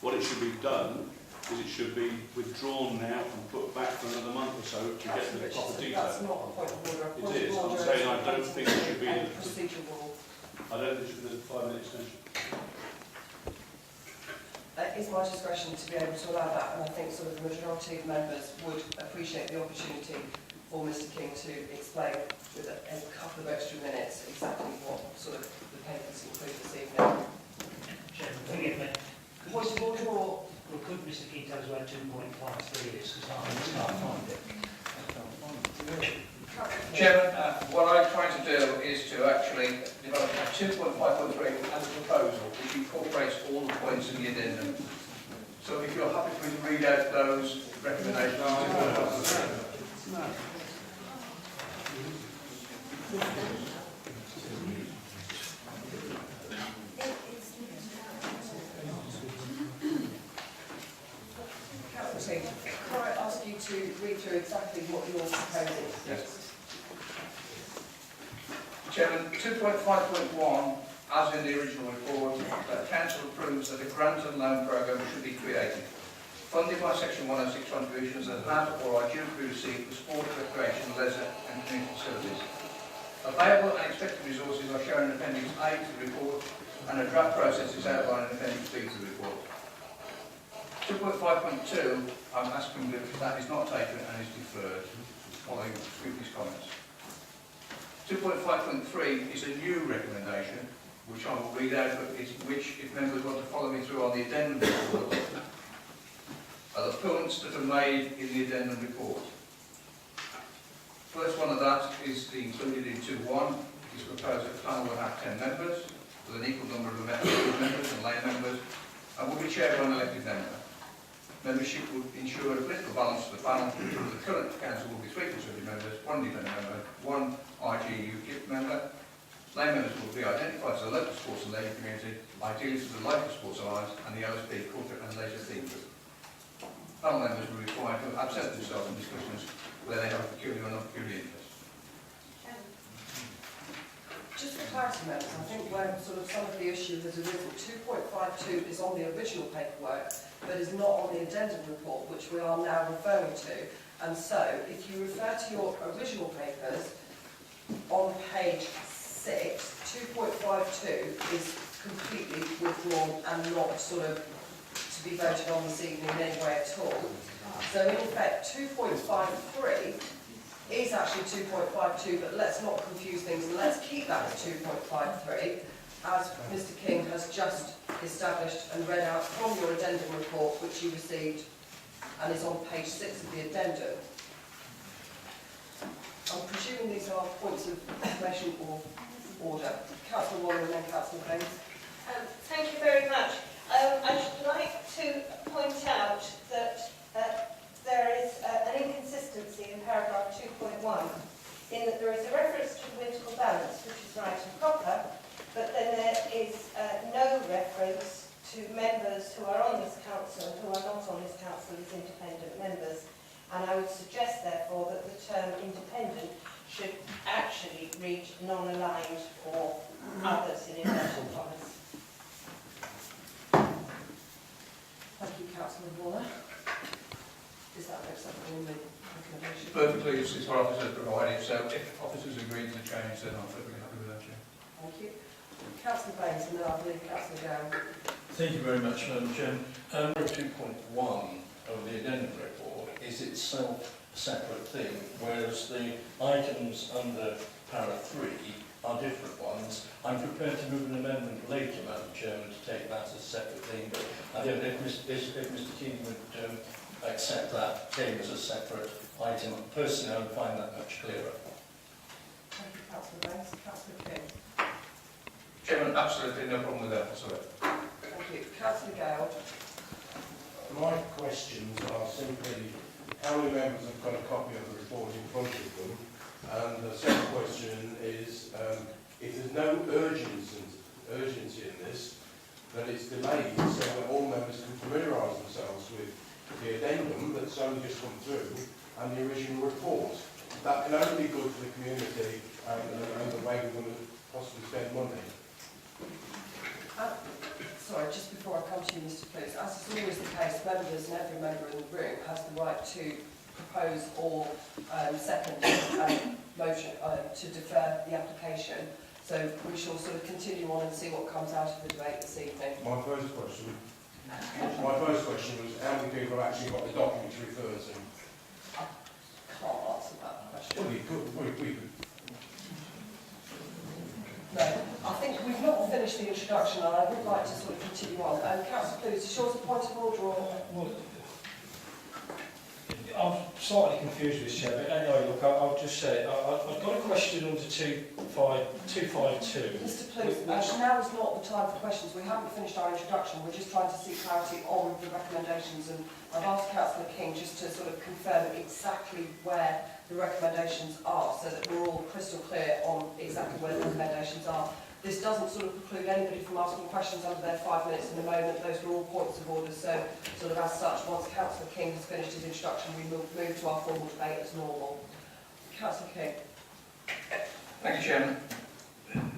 What it should be done is it should be withdrawn now and put back for another month or so to get the proper detail. That's not a point of order. It is. I'm saying I don't think it should be a procedural. I don't think it should be a 5-minute extension. It is my discretion to be able to allow that, and I think sort of the majority of members would appreciate the opportunity for Mr King to explain with a couple of extra minutes exactly what sort of the papers include this evening. Chairman, forgive me. Point of order or? Well, could Mr King tell us where 2.53 is? Because I can't find it. Chairman, what I'm trying to do is to actually develop a 2.5.3 as a proposal which incorporates all the points in the addendum. So if you're happy for me to read out those recommendations. No. Councillor King, can I ask you to read through exactly what you're proposing? Yes. Chairman, 2.5.1, as in the original report, that Council approves that a grant and loan programme should be created, funded by Section 106 contributions that have or are due to be received for sport, recreation, leisure and community facilities. Available and expected resources are shown in Appendix A to the report, and a draft process is outlined in Appendix B to the report. 2.5.2, I'm asking that that is not taken and is deferred, following Scrutiny's comments. 2.5.3 is a new recommendation, which I will read out, but which, if members want to follow me through on the addendum report, are the points that are made in the addendum report. First one of that is included in 2.1. It is proposed that the panel will have 10 members, with an equal number of members and lay members, and will be chaired by an elected member. Membership would ensure a political balance to the panel. The current council will be 3 Conservative members, 1 independent member, 1 RGU member. Lay members will be identified as the local sports and leisure community, ideally through the local sports alliance and the LSP corporate and leisure theme group. Panel members will be required to absent themselves in discussions where they have a peculiar or non-peculiar interest. Just for clarity, members, I think where sort of some of the issue has arisen, 2.52 is on the original paperwork, but is not on the addendum report, which we are now referring to. And so, if you refer to your original papers, on page 6, 2.52 is completely withdrawn and not sort of to be voted on this evening in any way at all. So in effect, 2.53 is actually 2.52, but let's not confuse things and let's keep that as 2.53, as Mr. King has just established and read out from your addendum report, which you received and is on page 6 of the addendum. I'm presuming these are points of information or order. Councillor Waller and then Councillor Baines. Thank you very much. I should like to point out that there is an inconsistency in paragraph 2.1 in that there is a reference to political balance, which is right and proper, but then there is no reference to members who are on this council and who are not on this council as independent members. And I would suggest, therefore, that the term independent should actually read non-aligned or others in inverted commas. Thank you, Councillor Waller. Is that acceptable in the recommendation? Perfectly, it's what officers provided, so if officers agree to change, then I'm perfectly happy with that, Chair. Thank you. Councillor Baines and then I believe Councillor Gowan. Thank you very much, Madam Chairman. 2.1 of the addendum report is itself a separate thing, whereas the items under para 3 are different ones. I'm prepared to move an amendment later, Madam Chairman, to take that as a separate thing, but I don't know if Mr. King would accept that thing as a separate item. Personally, I would find that much clearer. Thank you, Councillor Baines. Councillor King. Chairman, absolutely no problem with that whatsoever. Thank you. Councillor Gale. My questions are simply how many members have got a copy of the report in front of them, and the second question is if there's no urgency in this, that it's delayed so that all members can familiarise themselves with the addendum that's only just come through and the original report. That can only be good for the community and the way we're going to possibly spend money. Sorry, just before I come to you, Mr. Please, as is always the case, members and every member in the room has the right to propose or second motion to defer the application. So we shall sort of continue on and see what comes out of the debate this evening. My first question was how many people have actually got the documents referred to? I can't answer that question. Well, we could. No, I think we've not finished the introduction and I would like to sort of continue on. Councillor Clues, is yours a point of order or...? Well, I'm slightly confused with this, Chair, but anyway, look, I'll just say, I've got a question under 252. Mr. Clues, now is not the time for questions. We haven't finished our introduction. We're just trying to seek clarity on the recommendations, and I've asked Councillor King just to sort of confirm exactly where the recommendations are so that we're all crystal clear on exactly where the recommendations are. This doesn't sort of preclude anybody from asking questions under their 5 minutes in a moment. Those are all points of order. So sort of as such, once Councillor King has finished his introduction, we will move to our formal debate as normal. Councillor King. Thank you, Chairman.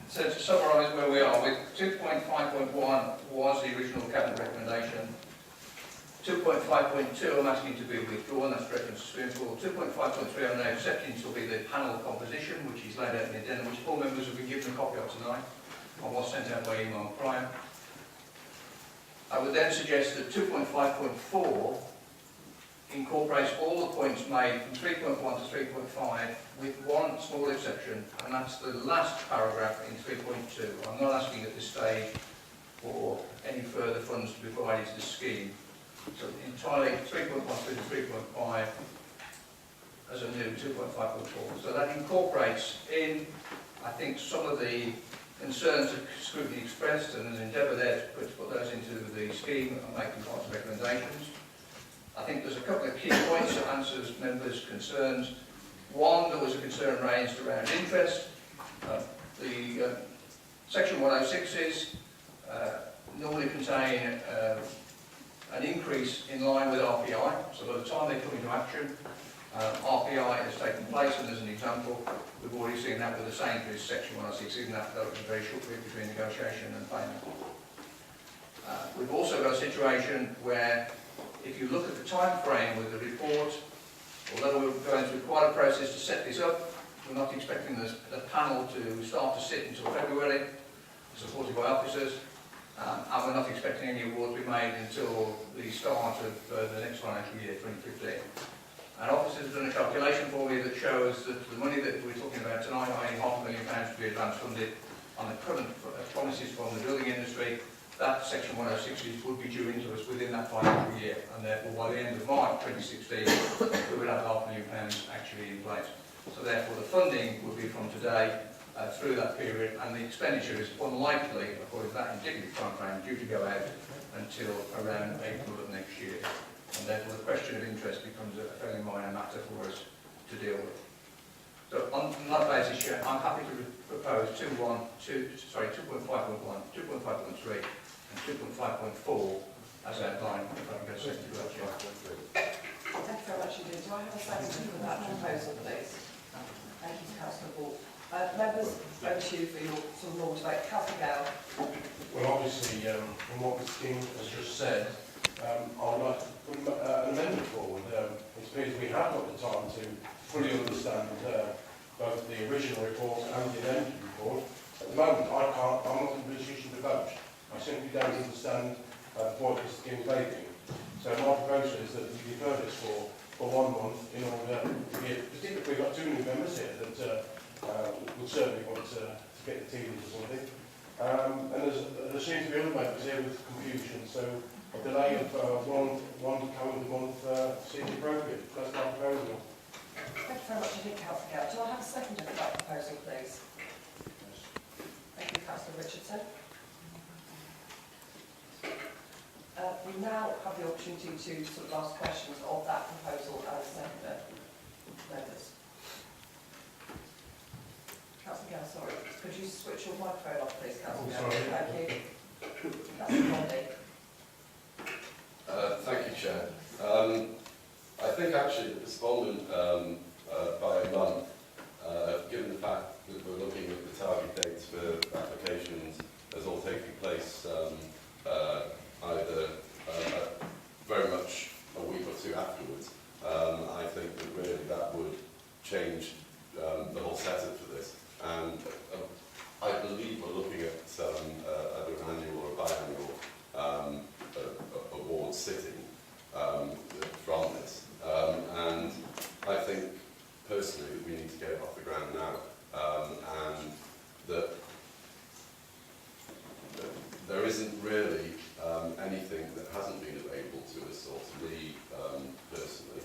So to summarise where we are, with 2.5.1 was the original Cabinet recommendation. 2.5.2 I'm asking to be withdrawn, that's reference to swimming pool. 2.5.3 I'm now accepting to be the panel composition, which is laid out in the addendum, which all members have been given a copy of tonight. I was sent out by email prior. I would then suggest that 2.5.4 incorporates all the points made from 3.1 to 3.5 with one small exception, and that's the last paragraph in 3.2. I'm not asking at this stage for any further funds to be provided to the scheme. So entirely 3.1 to 3.5 as a new 2.5.4. So that incorporates in, I think, some of the concerns that scrutiny expressed, and there's an endeavour there to put those into the scheme and make them part of recommendations. I think there's a couple of key points that answers members' concerns. One, there was a concern raised around interest. The Section 106s normally contain an increase in line with RPI, so by the time they come into action, RPI has taken place, and as an example, we've already seen that with the Sainsbury's Section 106, even that was a very short period between negotiation and payment. We've also got a situation where, if you look at the time frame with the report, although we're going through quite a process to set this up, we're not expecting the panel to start to sit until February, supported by officers. And we're not expecting any awards to be made until the start of the next financial year, 2015. And officers have done a calculation for me that shows that the money that we're talking about tonight, i.e. £500,000 to be advance funded on the current promises from the building industry, that Section 106 would be due into us within that financial year, and therefore by the end of March 2016 we would have £500,000 actually in place. So therefore the funding would be from today through that period, and the expenditure is unlikely, according to that indicative timeframe, due to go out until around April of next year. And therefore the question of interest becomes a fairly minor matter for us to deal with. So on that basis, Chair, I'm happy to propose 2.5.1, 2.5.3 and 2.5.4 as outlined. If I can get a second to that, Chair. Thank you very much indeed. Do I have a second for that proposal, please? Thank you, Councillor Ball. Members, over to you for your sort of normal debate. Councillor Gale. Well, obviously, from what Mr King has just said, I would like to put an amendment forward. It appears we have got the time to fully understand both the original report and the amended report. At the moment, I'm not in a position to vote. I simply don't understand the point Mr King is making. So my proposal is that we defer this for 1 month in order to give, particularly if we've got 2 new members here that would certainly want to get the team into something. And there seems to be other members here with confusion, so a delay of one calendar month seems appropriate. That's my proposal. Thank you very much indeed, Councillor Gale. Do I have a seconder for that proposal, please? Thank you, Councillor Richardson. We now have the opportunity to sort of ask questions of that proposal and seconder members. Councillor Gale, sorry. Could you switch your microphone off, please, Councillor Gale? Thank you. Councillor Conley. Thank you, Chair. I think actually the respondent by a month, given the fact that we're looking at the target dates for applications as all taking place either very much a week or 2 afterwards, I think that really that would change the whole setup for this. And I believe we're looking at either an annual or a biannual award sitting from this. And I think personally that we need to get it off the ground now, and that there isn't really anything that hasn't been available to us or to me personally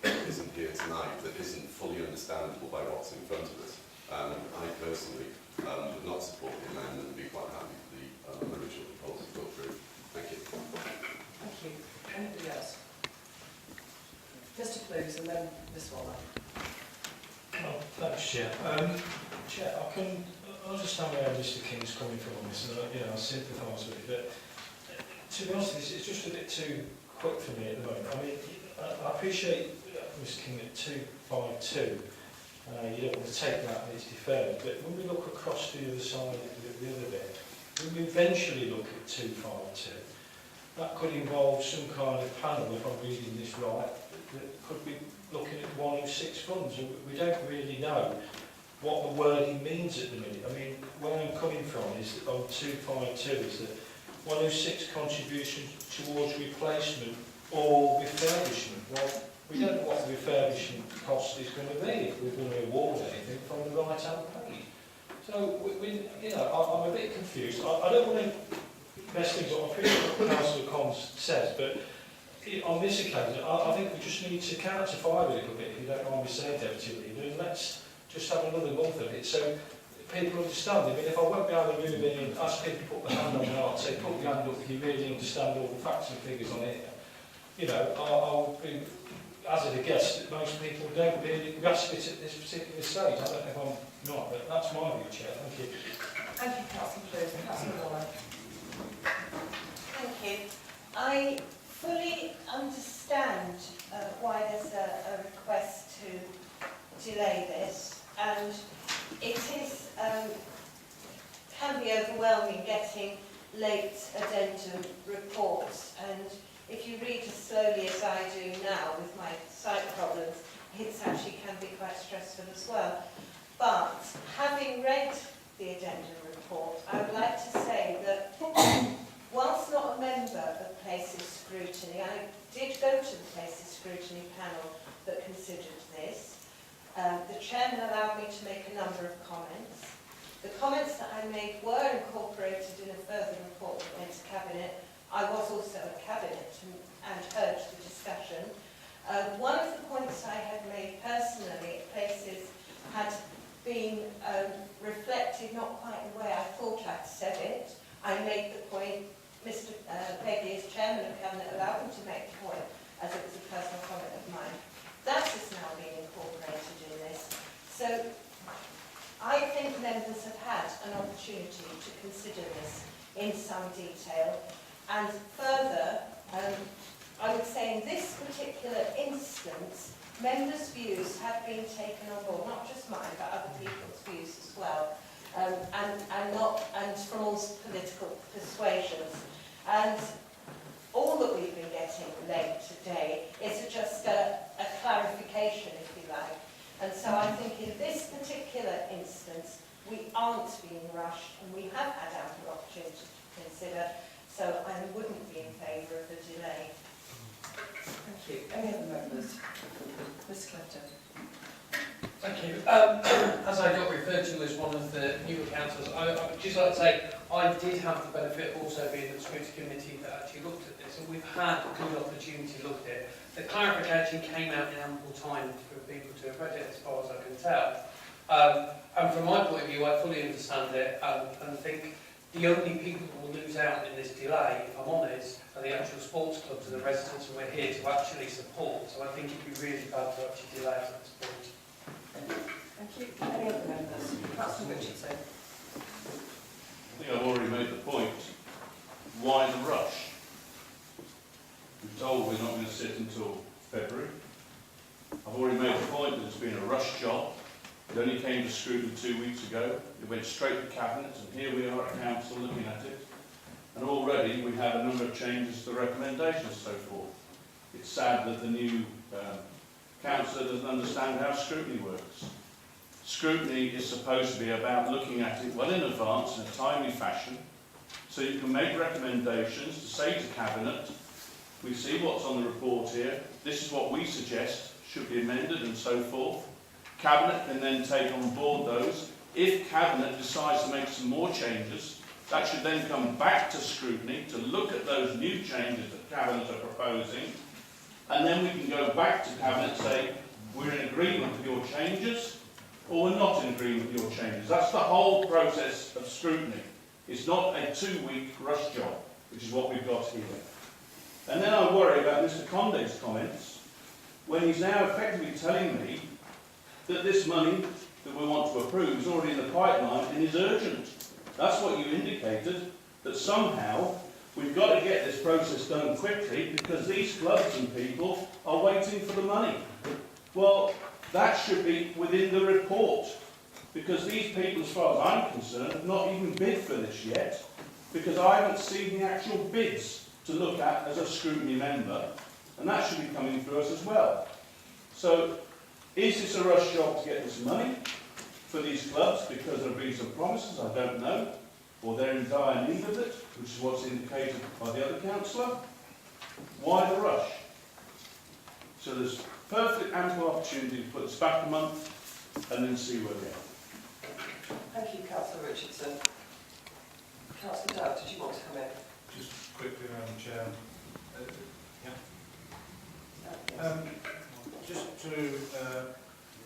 that isn't here tonight, that isn't fully understandable by what's in front of us. And I personally would not support the amendment and be quite happy for the original proposal to go through. Thank you. Thank you. Anybody else? Mr. Clues and then Ms. Waller. Oh, thanks, Chair. Chair, I can understand where Mr King's coming from on this, and I sympathise with it, but to be honest, it's just a bit too quick for me at the moment. I mean, I appreciate Mr King at 252. You don't want to take that and it's deferred, but when we look across to the other side, the other bit, when we eventually look at 252, that could involve some kind of panel, if I'm reading this right, that could be looking at 106 funds. We don't really know what the wording means at the minute. I mean, where I'm coming from is that on 252 is that 106 contributions towards replacement or refurbishment. Well, we don't know what the refurbishment cost is going to be if we're going to award anything from the right-hand page. So, I'm a bit confused. I don't want to mess things up. I appreciate what Councillor Cons says, but on this occasion, I think we just need to counterfire a little bit, if you don't mind me saying, Deputy Leader, and let's just have another month of it so people understand. I mean, if I went behind the room and asked people to put their hand on their heart, say, put your hand up if you really understand all the facts and figures on it, I would be hazard a guess that most people don't really grasp it at this particular stage. I don't know if I'm not, but that's my view, Chair. Thank you. Thank you, Councillor Clues. Councillor Waller. Thank you. I fully understand why there's a request to delay this, and it is can be overwhelming getting late addendum reports, and if you read as slowly as I do now with my sight problems, it actually can be quite stressful as well. But having read the addendum report, I would like to say that whilst not a member of Places Scrutiny, I did go to the Places scrutiny panel that considered this. The chairman allowed me to make a number of comments. The comments that I made were incorporated in a further report that went to Cabinet. I was also at Cabinet and heard the discussion. One of the points I had made personally at places had been reflected not quite the way I thought I'd said it. I made the point, Mr. Peggy, as chairman of Cabinet, allowed me to make the point, as it was a personal comment of mine. That has now been incorporated in this. So I think members have had an opportunity to consider this in some detail. And further, I would say in this particular instance, members' views have been taken on board, not just mine, but other people's views as well, and from all political persuasions. And all that we've been getting late today is just a clarification, if you like. And so I think in this particular instance, we aren't being rushed, and we have had ample opportunity to consider, so I wouldn't be in favour of a delay. Thank you. Any other members? Ms. Clifton. Thank you. As I got referred to as one of the newer councillors, I would just like to say I did have the benefit of also being at the scrutiny committee that actually looked at this, and we've had a good opportunity to look at it. The clarification came out in ample time for people to have read it, as far as I can tell. And from my point of view, I fully understand it, and think the only people that will lose out in this delay, if I'm honest, are the actual sports clubs and the residents who we're here to actually support. So I think it'd be really bad to actually delay at this point. Thank you. Any other members? Councillor Richardson. I think I've already made the point. Why the rush? We're told we're not going to sit until February. I've already made the point that it's been a rush job. It only came to scrutiny 2 weeks ago. It went straight to Cabinet, and here we are at Council looking at it. And already we have a number of changes to the recommendations and so forth. It's sad that the new councillor doesn't understand how scrutiny works. Scrutiny is supposed to be about looking at it well in advance in a timely fashion, so you can make recommendations to say to Cabinet, we see what's on the report here, this is what we suggest should be amended and so forth. Cabinet can then take on board those. If Cabinet decides to make some more changes, that should then come back to scrutiny to look at those new changes that Cabinet are proposing, and then we can go back to Cabinet and say, we're in agreement with your changes, or we're not in agreement with your changes. That's the whole process of scrutiny. It's not a 2-week rush job, which is what we've got here. And then I worry about Mr. Condé's comments, when he's now effectively telling me that this money that we want to approve is already in the pipeline and is urgent. That's what you indicated, that somehow we've got to get this process done quickly because these clubs and people are waiting for the money. Well, that should be within the report, because these people, as far as I'm concerned, have not even bid for this yet, because I haven't seen the actual bids to look at as a scrutiny member, and that should be coming through us as well. So, is this a rush job to get this money for these clubs because there have been some promises? I don't know. Or they're in dire need of it, which is what's indicated by the other councillor. Why the rush? So there's perfect ample opportunity to put this back a month and then see where we are. Thank you, Councillor Richardson. Councillor Dowd, did you want to come in? Just quickly, Madam Chair. Just to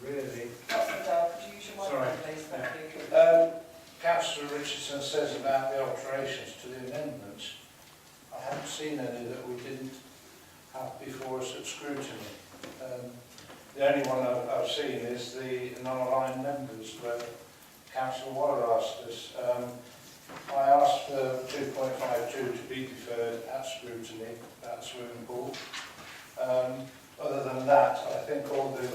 really... Councillor Dowd, could you use your Sorry. microphone, please? Thank you. Councillor Richardson says about the alterations to the amendments. I haven't seen any that we didn't have before us at scrutiny. The only one I've seen is the non-aligned members, where Councillor Waller asked us. I asked for 2.52 to be deferred at scrutiny, at swimming pool. Other than that, I think all the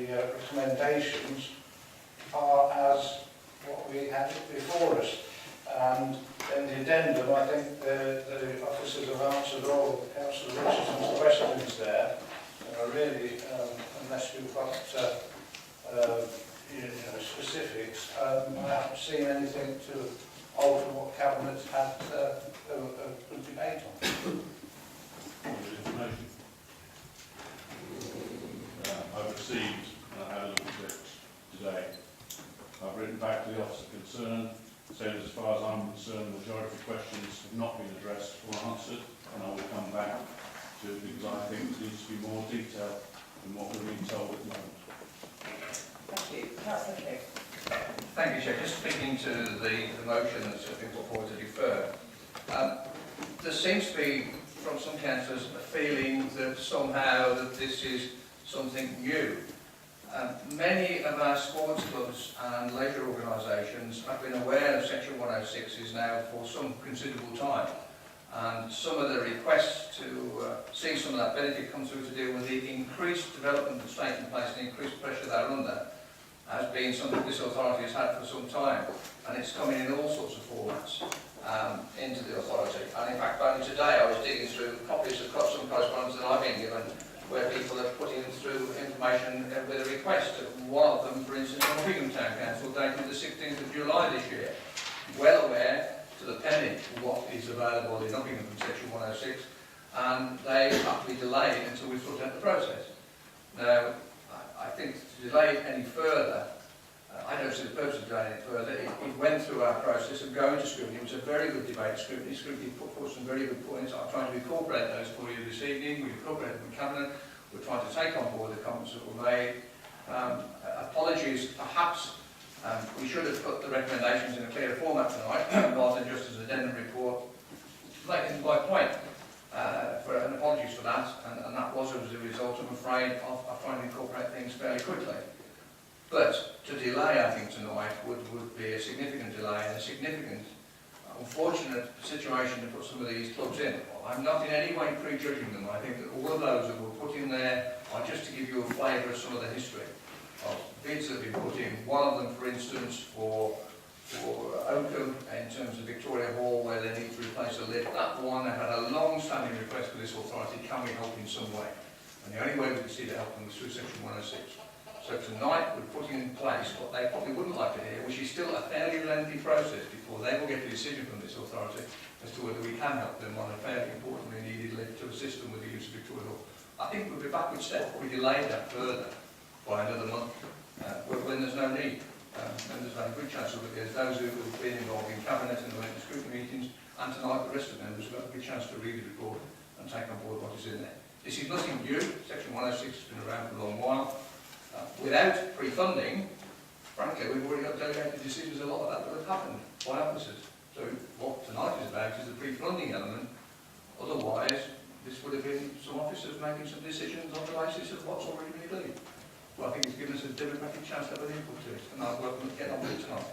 recommendations are as what we had before us. And in the addendum, I think the officers have answered all of Councillor Richardson's questions there. And I really, unless you've got specifics, I haven't seen anything to alter what Cabinet had a good debate on. today. I've written back to the officer concerned, saying as far as I'm concerned, the majority of questions have not been addressed or answered, and I will come back to it because I think there needs to be more detail than what we're being told at the moment. Thank you. Councillor King. Thank you, Chair. Just speaking to the motion that's been put forward to defer, there seems to be, from some councillors, a feeling that somehow that this is something new. Many of our sports clubs and leisure organisations have been aware of Section 106 now for some considerable time. And some of the requests to see some of that benefit come through to deal with the increased development that's taking place and the increased pressure they're under has been something this authority has had for some time. And it's coming in all sorts of formats into the authority. And in fact, only today I was digging through copies of some correspondence that I've been given where people are putting through information with a request. One of them, for instance, from Nottingham Town Council, dated the 16th of July this year, well aware to the penny what is available in Nottingham from Section 106, and they have to be delayed until we sort out the process. Now, I think to delay it any further, I don't see the purpose of delaying it further. It went through our process of going to scrutiny. It was a very good debate. Scrutiny put forward some very good points. I'm trying to incorporate those for you this evening. We incorporated them in Cabinet. We're trying to take on board the comments that were made. Apologies, perhaps we should have put the recommendations in a clearer format tonight, rather than just as an addendum report, making by point. And apologies for that, and that was as a result, I'm afraid, of trying to incorporate things fairly quickly. But to delay, I think, tonight would be a significant delay and a significant, unfortunate situation to put some of these clubs in. I'm not in any way prejudging them. I think that all of those that were put in there are just to give you a flavour of some of the history of bids that have been put in. One of them, for instance, for Oakham, in terms of Victoria Hall, where they need to replace a lift. That one had a long-standing request for this authority, can we help in some way? And the only way we could see to help them was through Section 106. So tonight we're putting in place what they probably wouldn't like to hear, which is still a fairly lengthy process before they will get a decision from this authority as to whether we can help them on a fairly importantly needed lift to assist them with the use of Victoria Hall. I think we'll be backward step if we delay that further by another month when there's no need. And there's a good chance of it. There's those who have been involved in Cabinet and the scrutiny meetings, and tonight the rest of the members have got a good chance to read the report and take on board what is in there. This is nothing new. Section 106 has been around for a long while. Without pre-funding, frankly, we've already got delegated decisions, a lot of that would have happened by officers. So what tonight is about is the pre-funding element. Otherwise, this would have been some officers making some decisions on the basis of what's already been agreed. Well, I think it's given us a democratic chance to have an input to it, and I'll welcome to get on with it tonight.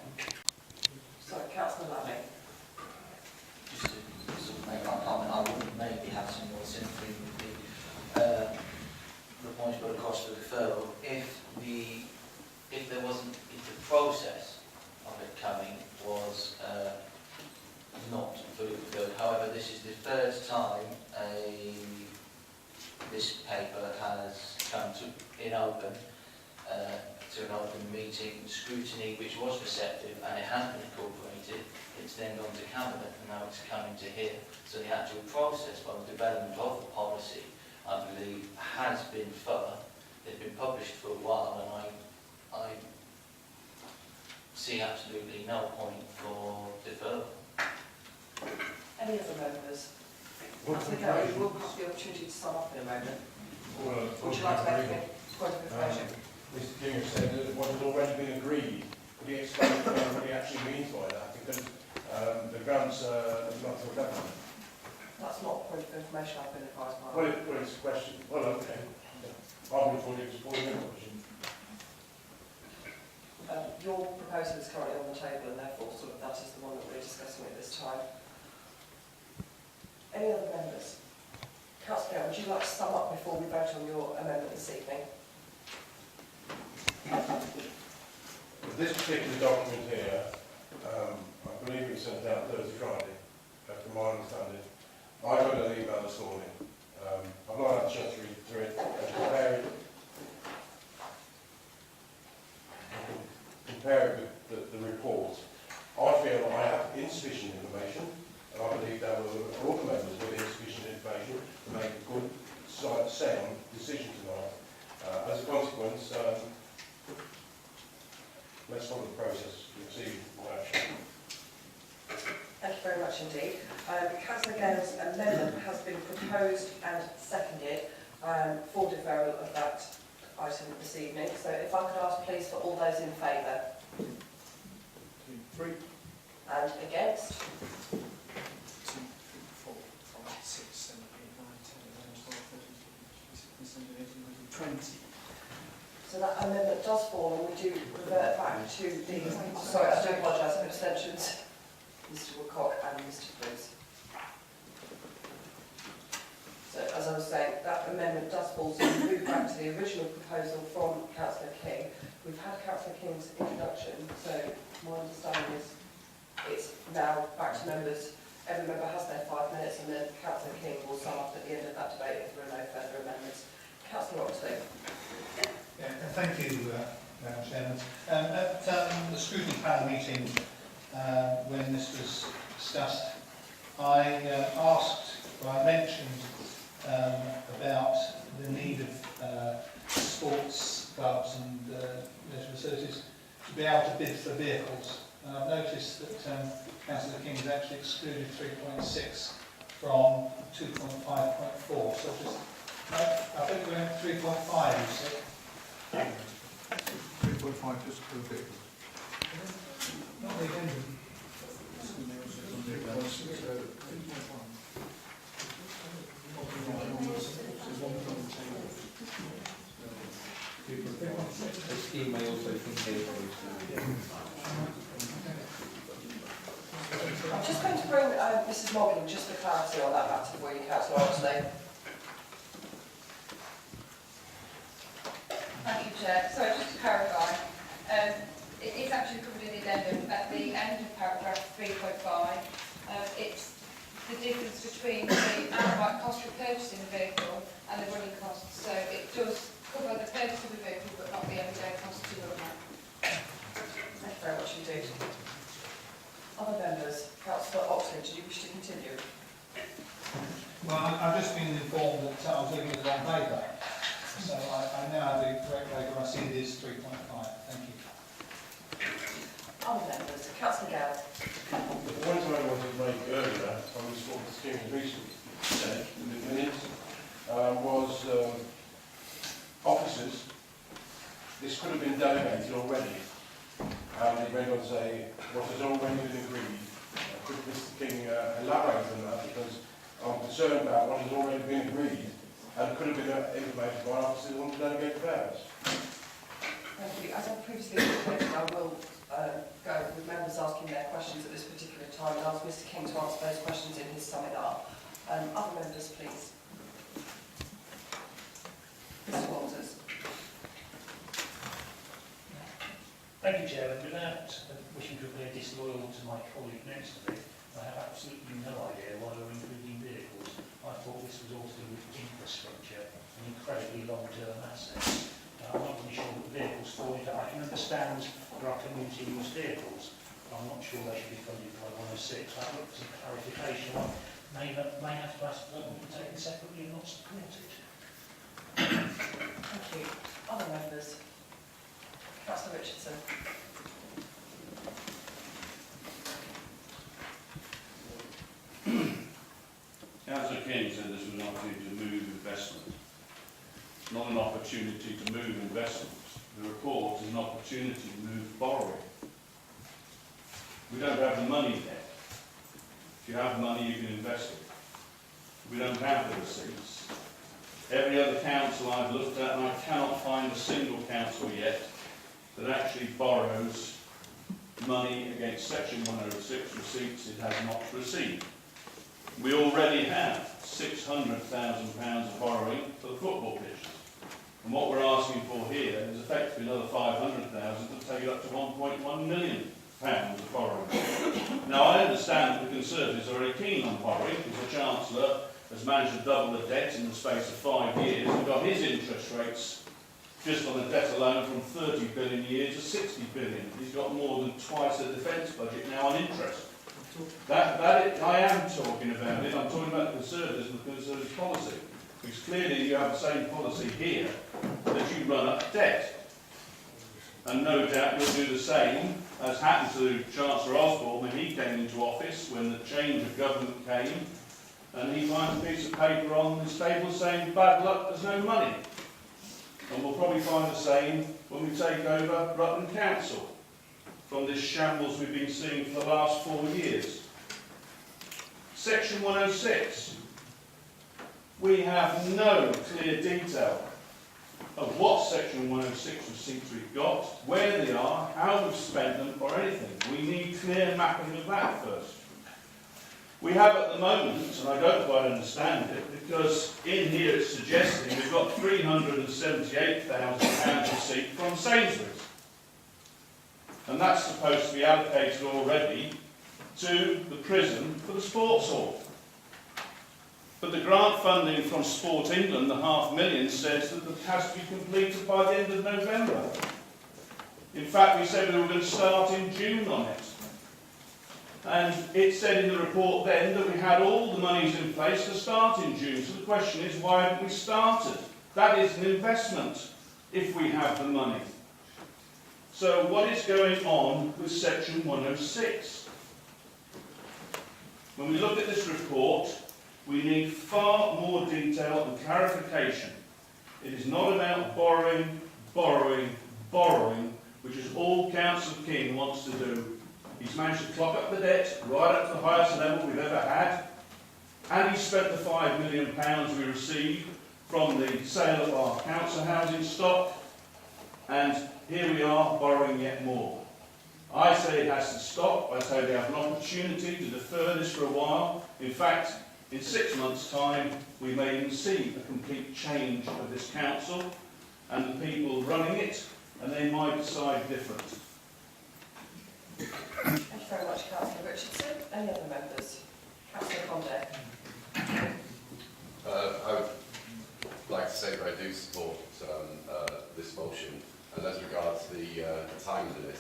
Sorry, Councillor Lammy. Just to make my comment, I would maybe have some more sympathy with the points put across for the deferral. If the process of it coming was not fully fulfilled. However, this is the third time this paper has come to an open meeting, scrutiny which was receptive, and it has been incorporated. It's then gone to Cabinet, and now it's coming to here. So the actual process by the development of the policy, I believe, has been thorough. It's been published for a while, and I see absolutely no point for deferral. Any other members? Councillor Gary, we'll have the opportunity to sum up in a moment. Would you like to make a point of information? Mr. King has said that what has already been agreed. Could he explain what he actually means by that? Because the grants are not for government. That's not a point of information I've been advised by. Well, it's a question. Well, okay. I would have thought it was a point of question. Your proposal is currently on the table, and therefore that is the one that we're discussing at this time. Any other members? Councillor Gale, would you like to sum up before we vote on your amendment this evening? This particular document here, I believe it was sent out Thursday, Friday, from my understanding. I got an email this morning. I've not had a chance to read through it and compare it with the report. I feel I have insufficient information, and I believe that all the members with insufficient information to make a good, sound decision tonight. As a consequence, Councillor Gale's amendment has been proposed and seconded for deferral of that item this evening. So if I could ask please for all those in favour. 3, And against? 2, 3, 4, 5, 6, 7, 8, 9, 10, 11, 12, 13, 14, 15, 16, 17, 18, 19, 20. So that amendment does fall, and we do revert back to the... Sorry, I do apologise for abstentions. Mr Woodcock and Mr Bruce. So, as I was saying, that amendment does fall, so we move back to the original proposal from Councillor King. We've had Councillor King's introduction, so my understanding is it's now back to members. Every member has their 5 minutes, and then Councillor King will sum up at the end of that debate if there are no further amendments. Councillor Oxley. Yeah, thank you, Madam Chairman. At the scrutiny panel meeting, when this was discussed, I mentioned about the need of sports clubs and leisure facilities to be able to bid for vehicles. And I've noticed that Councillor King has actually excluded 3.6 from 2.5.4. So just, I think we're at 3.5, you said. 3.5 just for vehicles. Not the addendum. The scheme may also contain I'm just going to bring Mrs Mogging just for clarity on that matter for you, Councillor Oxley. Thank you, Chair. So just to clarify, it is actually covered in the addendum at the end of paragraph 3.5. It's the difference between the outright cost of purchasing a vehicle and the running costs. So it does cover the purchase of a vehicle but not the everyday cost to run that. Thank you very much indeed. Other members, Councillor Oxley, did you wish to continue? Well, I've just been informed that I was looking at the wrong paper. So I now have the correct paper. I see it is 3.5. Thank you. Other members, Councillor Gale. The point I wanted to make earlier, on this what the scheme recently said in the minutes, was officers. This could have been delegated already. It went on to say what has already been agreed. Could Mr King elaborate on that, because I'm concerned about what has already been agreed and could have been implemented by officers on the delegated powers. Thank you. As I previously indicated, I will go with members asking their questions at this particular time and ask Mr King to answer those questions in his summing up. Other members, please. Mr Walters. Thank you, Chair. And without wishing to appear disloyal to my colleague next to me, I have absolutely no idea why we're including vehicles. I thought this was all to do with infrastructure and incredibly long-term assets. I'm not really sure that vehicles fall into that. I can understand there are community use vehicles, but I'm not sure they should be funded by 106. I'd look for some clarification. I may have to ask that we take it separately and not support it. Thank you. Other members? Councillor Richardson. Councillor King said this was an opportunity to move investment, not an opportunity to move investment. The report is an opportunity to move borrowing. We don't have the money yet. If you have money, you can invest it. We don't have the receipts. Every other council I've looked at, and I cannot find a single council yet that actually borrows money against Section 106 receipts it has not received. We already have £600,000 of borrowing for the football pitches. And what we're asking for here is effectively another £500,000 to take it up to £1.1 million of borrowing. Now, I understand that the Conservatives are very keen on borrowing because the Chancellor has managed to double the debt in the space of 5 years and got his interest rates just on the debt alone from 30 billion a year to 60 billion. He's got more than twice the defence budget now on interest. I am talking about it. I'm talking about the Conservatives and the Conservatives' policy. Because clearly you have the same policy here, that you run up debt. And no doubt you'll do the same as happened to Chancellor Osborne when he came into office, when the change of government came, and he finds a piece of paper on his table saying, bad luck, there's no money. And we'll probably find the same when we take over Rutland Council from this shambles we've been seeing for the last 4 years. Section 106. We have no clear detail of what Section 106 receipts we've got, where they are, how we've spent them, or anything. We need clear mapping of that first. We have at the moment, and I don't quite understand it, because in here it's suggesting we've got £378,000 receipt from Sainsbury's. And that's supposed to be allocated already to the prison for the sports hall. But the grant funding from Sport England, the £500,000, says that it has to be completed by the end of November. In fact, we said we were going to start in June on it. And it said in the report then that we had all the monies in place to start in June. So the question is, why haven't we started? That is an investment, if we have the money. So what is going on with Section 106? When we look at this report, we need far more detail and clarification. It is not about borrowing, borrowing, borrowing, which is all Councillor King wants to do. He's managed to clock up the debt right up to the highest level we've ever had, and he spent the £5 million we received from the sale of our council housing stock, and here we are borrowing yet more. I say it has to stop. I say we have an opportunity to defer this for a while. In fact, in 6 months' time, we may even see a complete change of this council and the people running it, and they might decide different. Thank you very much, Councillor Richardson. Any other members? Councillor Condé. I would like to say that I do support this motion, and as regards the time limit,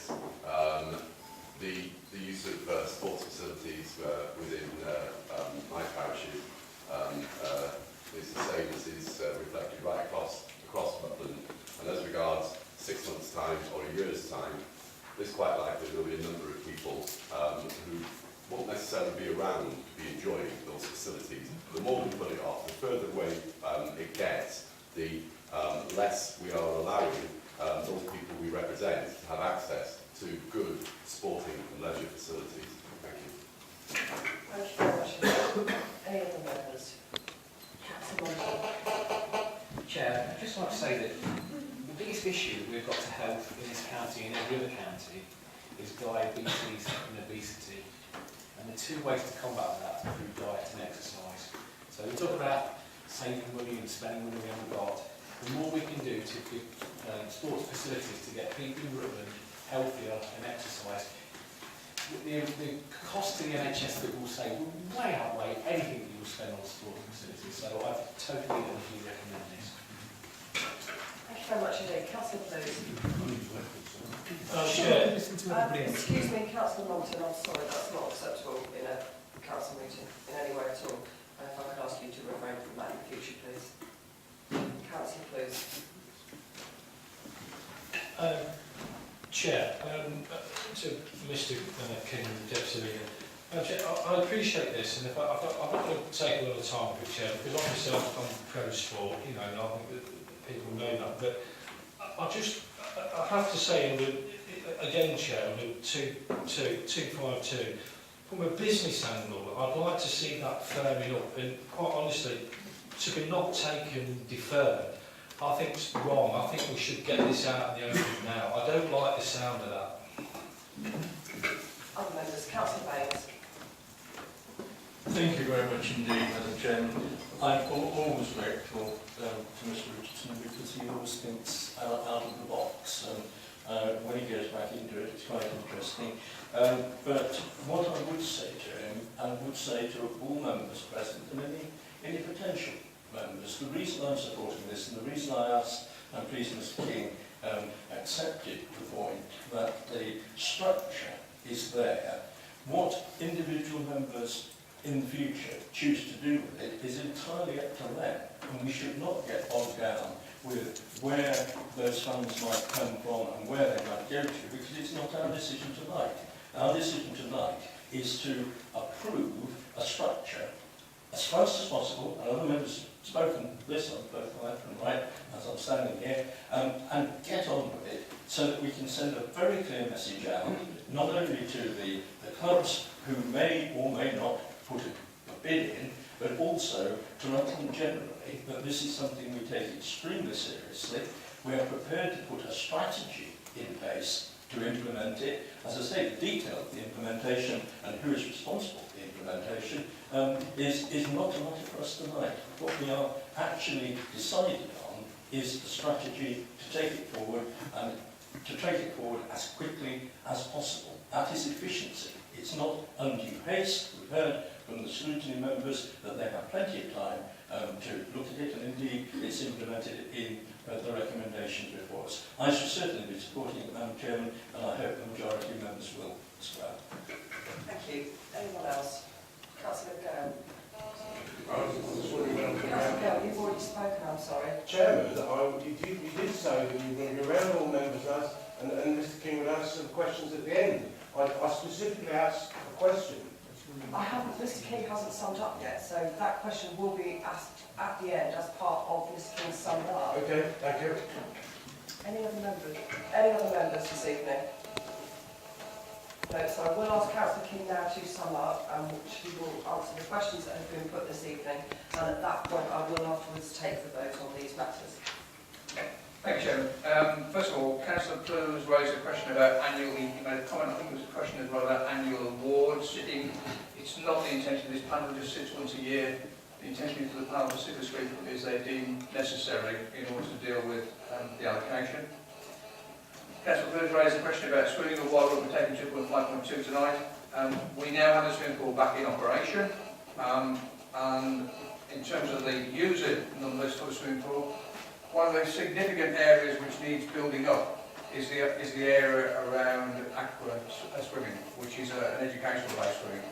the use of sports facilities within my parish is the same as is reflected right across Rutland, and as regards 6 months' time or a year's time, there's quite likely there will be a number of people who won't necessarily be around to be enjoying those facilities. The more we put it off, the further away it gets, the less we are allowing those people we represent to have access to good sporting and leisure facilities. Thank you. Thank you very much. Any other members? Councillor Monson. Chair, I'd just like to say that the biggest issue we've got to health in this county and every other county is diabetes and obesity. And the two ways to combat that are through diet and exercise. So we talk about saving money and spending money we haven't got. The more we can do to give sports facilities to get people in Rutland healthier and exercise, the cost to the NHS that will say will way outweigh anything that you will spend on sports facilities. So I totally recommend this. Thank you very much indeed. Councillor Blues. Excuse me, Councillor Monson, I'm sorry, that's not acceptable in a council meeting in any way at all. If I could ask you to refrain from that in the future, please. Councillor Blues. Chair, to Mr King, Deputy Leader, I appreciate this, and if I'm not going to take a lot of time with it, Chair, because obviously I'm pro-sport, you know, and I think that people know that, but I have to say, again, Chair, on 252, from a business angle, I'd like to see that firming up, and quite honestly, to be not taken deferred, I think it's wrong. I think we should get this out in the open now. I don't like the sound of that. Other members, Councillor Baines. Thank you very much indeed, Madam Chairman. I'm always grateful to Mr Richardson because he always thinks out of the box. When he goes back into it, it's quite interesting. But what I would say to him, and would say to all members present, and any potential members, the reason I'm supporting this, and the reason I asked, and please Mr King accepted the point that the structure is there. What individual members in the future choose to do with it is entirely up to them, and we should not get bogged down with where those funds might come from and where they might go to, because it's not our decision tonight. Our decision tonight is to approve a structure as fast as possible, and other members have spoken this on both left and right as I'm standing here, and get on with it so that we can send a very clear message out, not only to the clubs who may or may not put a bid in, but also to Rutland generally, that this is something we take extremely seriously. We are prepared to put a strategy in place to implement it. As I say, the detail of the implementation and who is responsible for the implementation is not a matter for us tonight. What we are actually deciding on is the strategy to take it forward, and to take it forward as quickly as possible. That is efficiency. It's not undue haste. We've heard from the scrutiny members that they have plenty of time to look at it, and indeed it's implemented in the recommendations before us. I shall certainly be supporting it, Madam Chairman, and I hope the majority of members will as well. Thank you. Anyone else? Councillor Gale. Councillor Gale, you've already spoken, I'm sorry. Chairman, you did say that you were going to be around all members and Mr King would answer the questions at the end. I specifically asked a question. I haven't, Mr King hasn't summed up yet, so that question will be asked at the end as part of Mr King's summed up. Okay, thank you. Any other members this evening? No, so I will ask Councillor King now to sum up, which he will answer the questions that have been put this evening, and at that point I will afterwards take the vote on these matters. Thank you, Chairman. First of all, Councillor Plum has raised a question about annual, he made a comment, I think it was a question as well about annual awards. It's not the intention of this panel just sits once a year. The intention for the panel to sit as frequently as they deem necessary in order to deal with the allocation. Councillor Plum has raised a question about swimming and water. We're taking 2.5.2 tonight. We now have the swimming pool back in operation, and in terms of the user numbers for the swimming pool, one of the significant areas which needs building up is the area around aqua swimming, which is an educational-based swimming.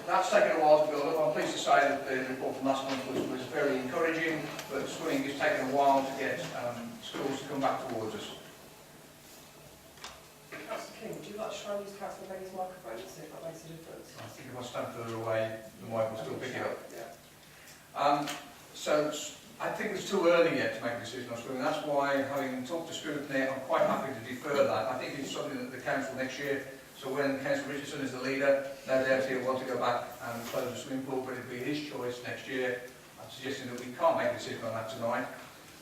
That's taken a while to build up. I'm pleased to say that the report from last month was very encouraging, but swimming has taken a while to get schools to come back towards us. Councillor King, would you like to try and use Councillor Beggy's microphone to see if that makes a difference? I think if I stand further away, the mic will still pick it up. Yeah. So I think it's too early yet to make a decision on swimming. That's why, having talked to scrutiny, I'm quite happy to defer that. I think it's something that the council next year, so when Councillor Richardson is the leader, no doubt he'll want to go back and close the swimming pool, but it'll be his choice next year. I'm suggesting that we can't make a decision on that tonight.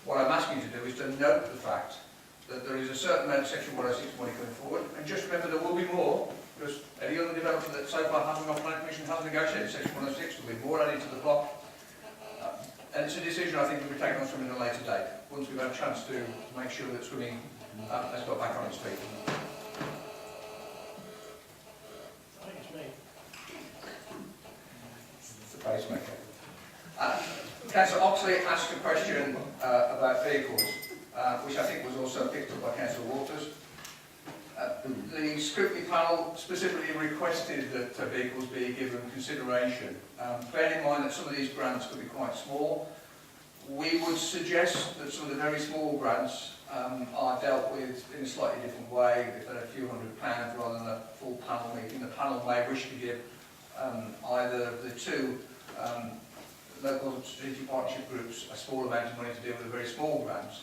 What I'm asking you to do is to note the fact that there is a certain amount of Section 106 money going forward, and just remember there will be more, because any other development that so far hasn't got planning permission hasn't negotiated Section 106, there'll be more added to the block. And it's a decision I think we'll be taking on swimming at a later date, once we've had a chance to make sure that swimming has got back on its feet. I think it's me. It's the pacemaker. Councillor Oxley asked a question about vehicles, which I think was also picked up by Councillor Waters. The scrutiny panel specifically requested that vehicles be given consideration. Bearing in mind that some of these grants could be quite small, we would suggest that some of the very small grants are dealt with in a slightly different way. If they're a few £100 rather than a full panel meeting, the panel may wish to give either of the two local strategic partnership groups a small amount of money to deal with the very small grants.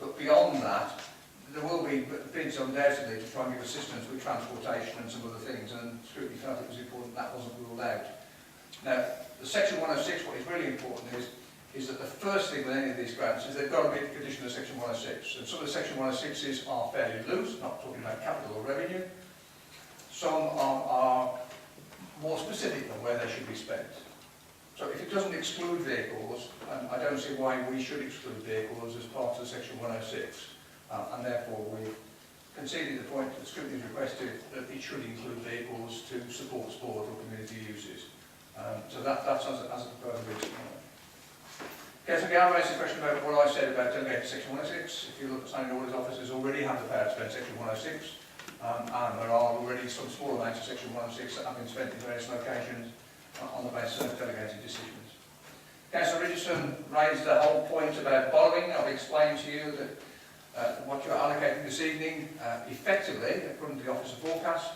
But beyond that, there will be bids undoubtedly to try and give assistance with transportation and some other things, and scrutiny felt it was important that wasn't ruled out. Now, the Section 106, what is really important is that the first thing with any of these grants is they've got to meet the condition of Section 106. And some of the Section 106s are fairly loose, not talking about capital or revenue. Some are more specific on where they should be spent. So if it doesn't exclude vehicles, I don't see why we should exclude vehicles as part of Section 106. And therefore we've conceded the point that the scrutiny has requested that it should include vehicles to support sport or community uses. So that's as a proposed reason. Councillor Gow raised a question about what I said about delegating Section 106. If you look at standing orders, officers already have the power to spend Section 106, and there are already some small amounts of Section 106 that have been spent in various locations. on the basis of delegated decisions. Councillor Richardson raised the whole point about borrowing. I've explained to you that what you're allocating this evening, effectively, according to the Office of Forecast,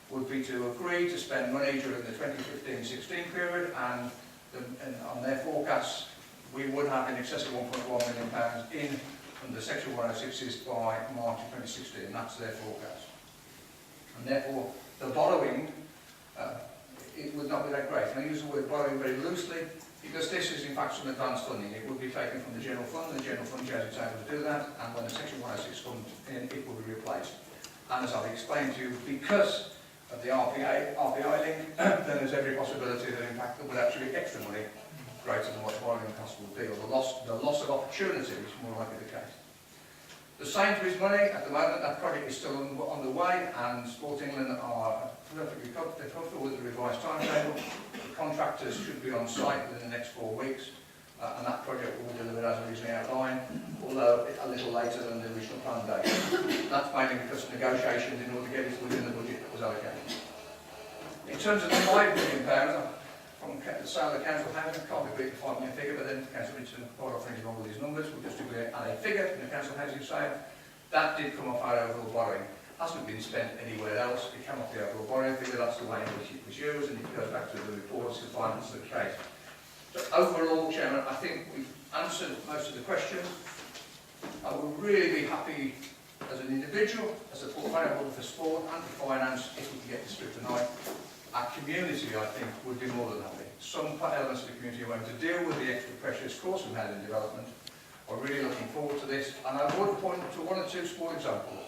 would be to agree to spend money during the 2015-16 period, and on their forecasts, we would have in excess of £1.1 million in under Section 106s by March 2016. That's their forecast. And therefore, the borrowing, it would not be that great. And I use the word borrowing very loosely, because this is in fact some advanced funding. It would be taken from the general fund, and the general fund chose it's able to do that, and when the Section 106 comes in, it will be replaced. And as I've explained to you, because of the RPI link, then there's every possibility that in fact there would actually be extra money greater than what borrowing costs would be, or the loss of opportunity is more likely the case. The Sainsbury's money, at the moment, that project is still underway, and Sport England are perfectly comfortable with the revised timetable. The contractors should be on site within the next 4 weeks, and that project will be delivered as originally outlined, although a little later than the original plan date. That's mainly because of negotiations in order to get it within the budget that was allocated. In terms of the £5 million, from the sale of the council housing, I can't agree to £5 million figure, but then Councillor Richardson quite often is wrong with these numbers. We'll just agree on a figure in the council housing sale. That did come off our overall borrowing. Hasn't been spent anywhere else. It came off the overall borrowing figure. That's the way in which it was used, and it goes back to the reports to finance the case. So overall, Chairman, I think we've answered most of the questions. I would really be happy as an individual, as a portfolio holder for sport and for finance, if we could get this through tonight. Our community, I think, would be more than happy. Some elements of the community are going to deal with the extra pressures caused from housing development. We're really looking forward to this, and I would point to 1 or 2 small examples.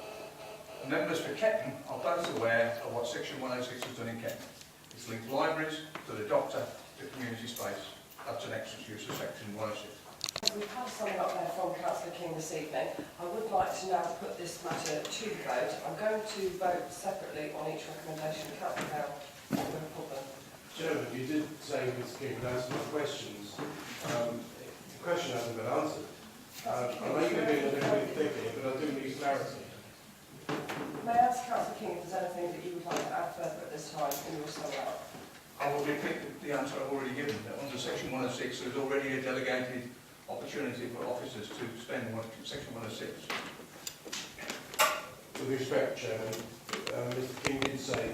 The members for Ketton are both aware of what Section 106 has done in Ketton. It's linked libraries to the doctor to community space. That's an extra use of Section 106. We've had something up there from Councillor King this evening. I would like to now put this matter to the vote. I'm going to vote separately on each recommendation. Councillor Hale, no problem. Chairman, you did say, Mr. King, would answer my questions. The question hasn't been answered. I know you've been a little bit thicky, but I do need clarity. May I ask Councillor King if there's anything that you would like to add further at this time in your sum up? I will repeat the answer I've already given. That under Section 106, there's already a delegated opportunity for officers to spend Section 106. With respect, Chairman, Mr. King did say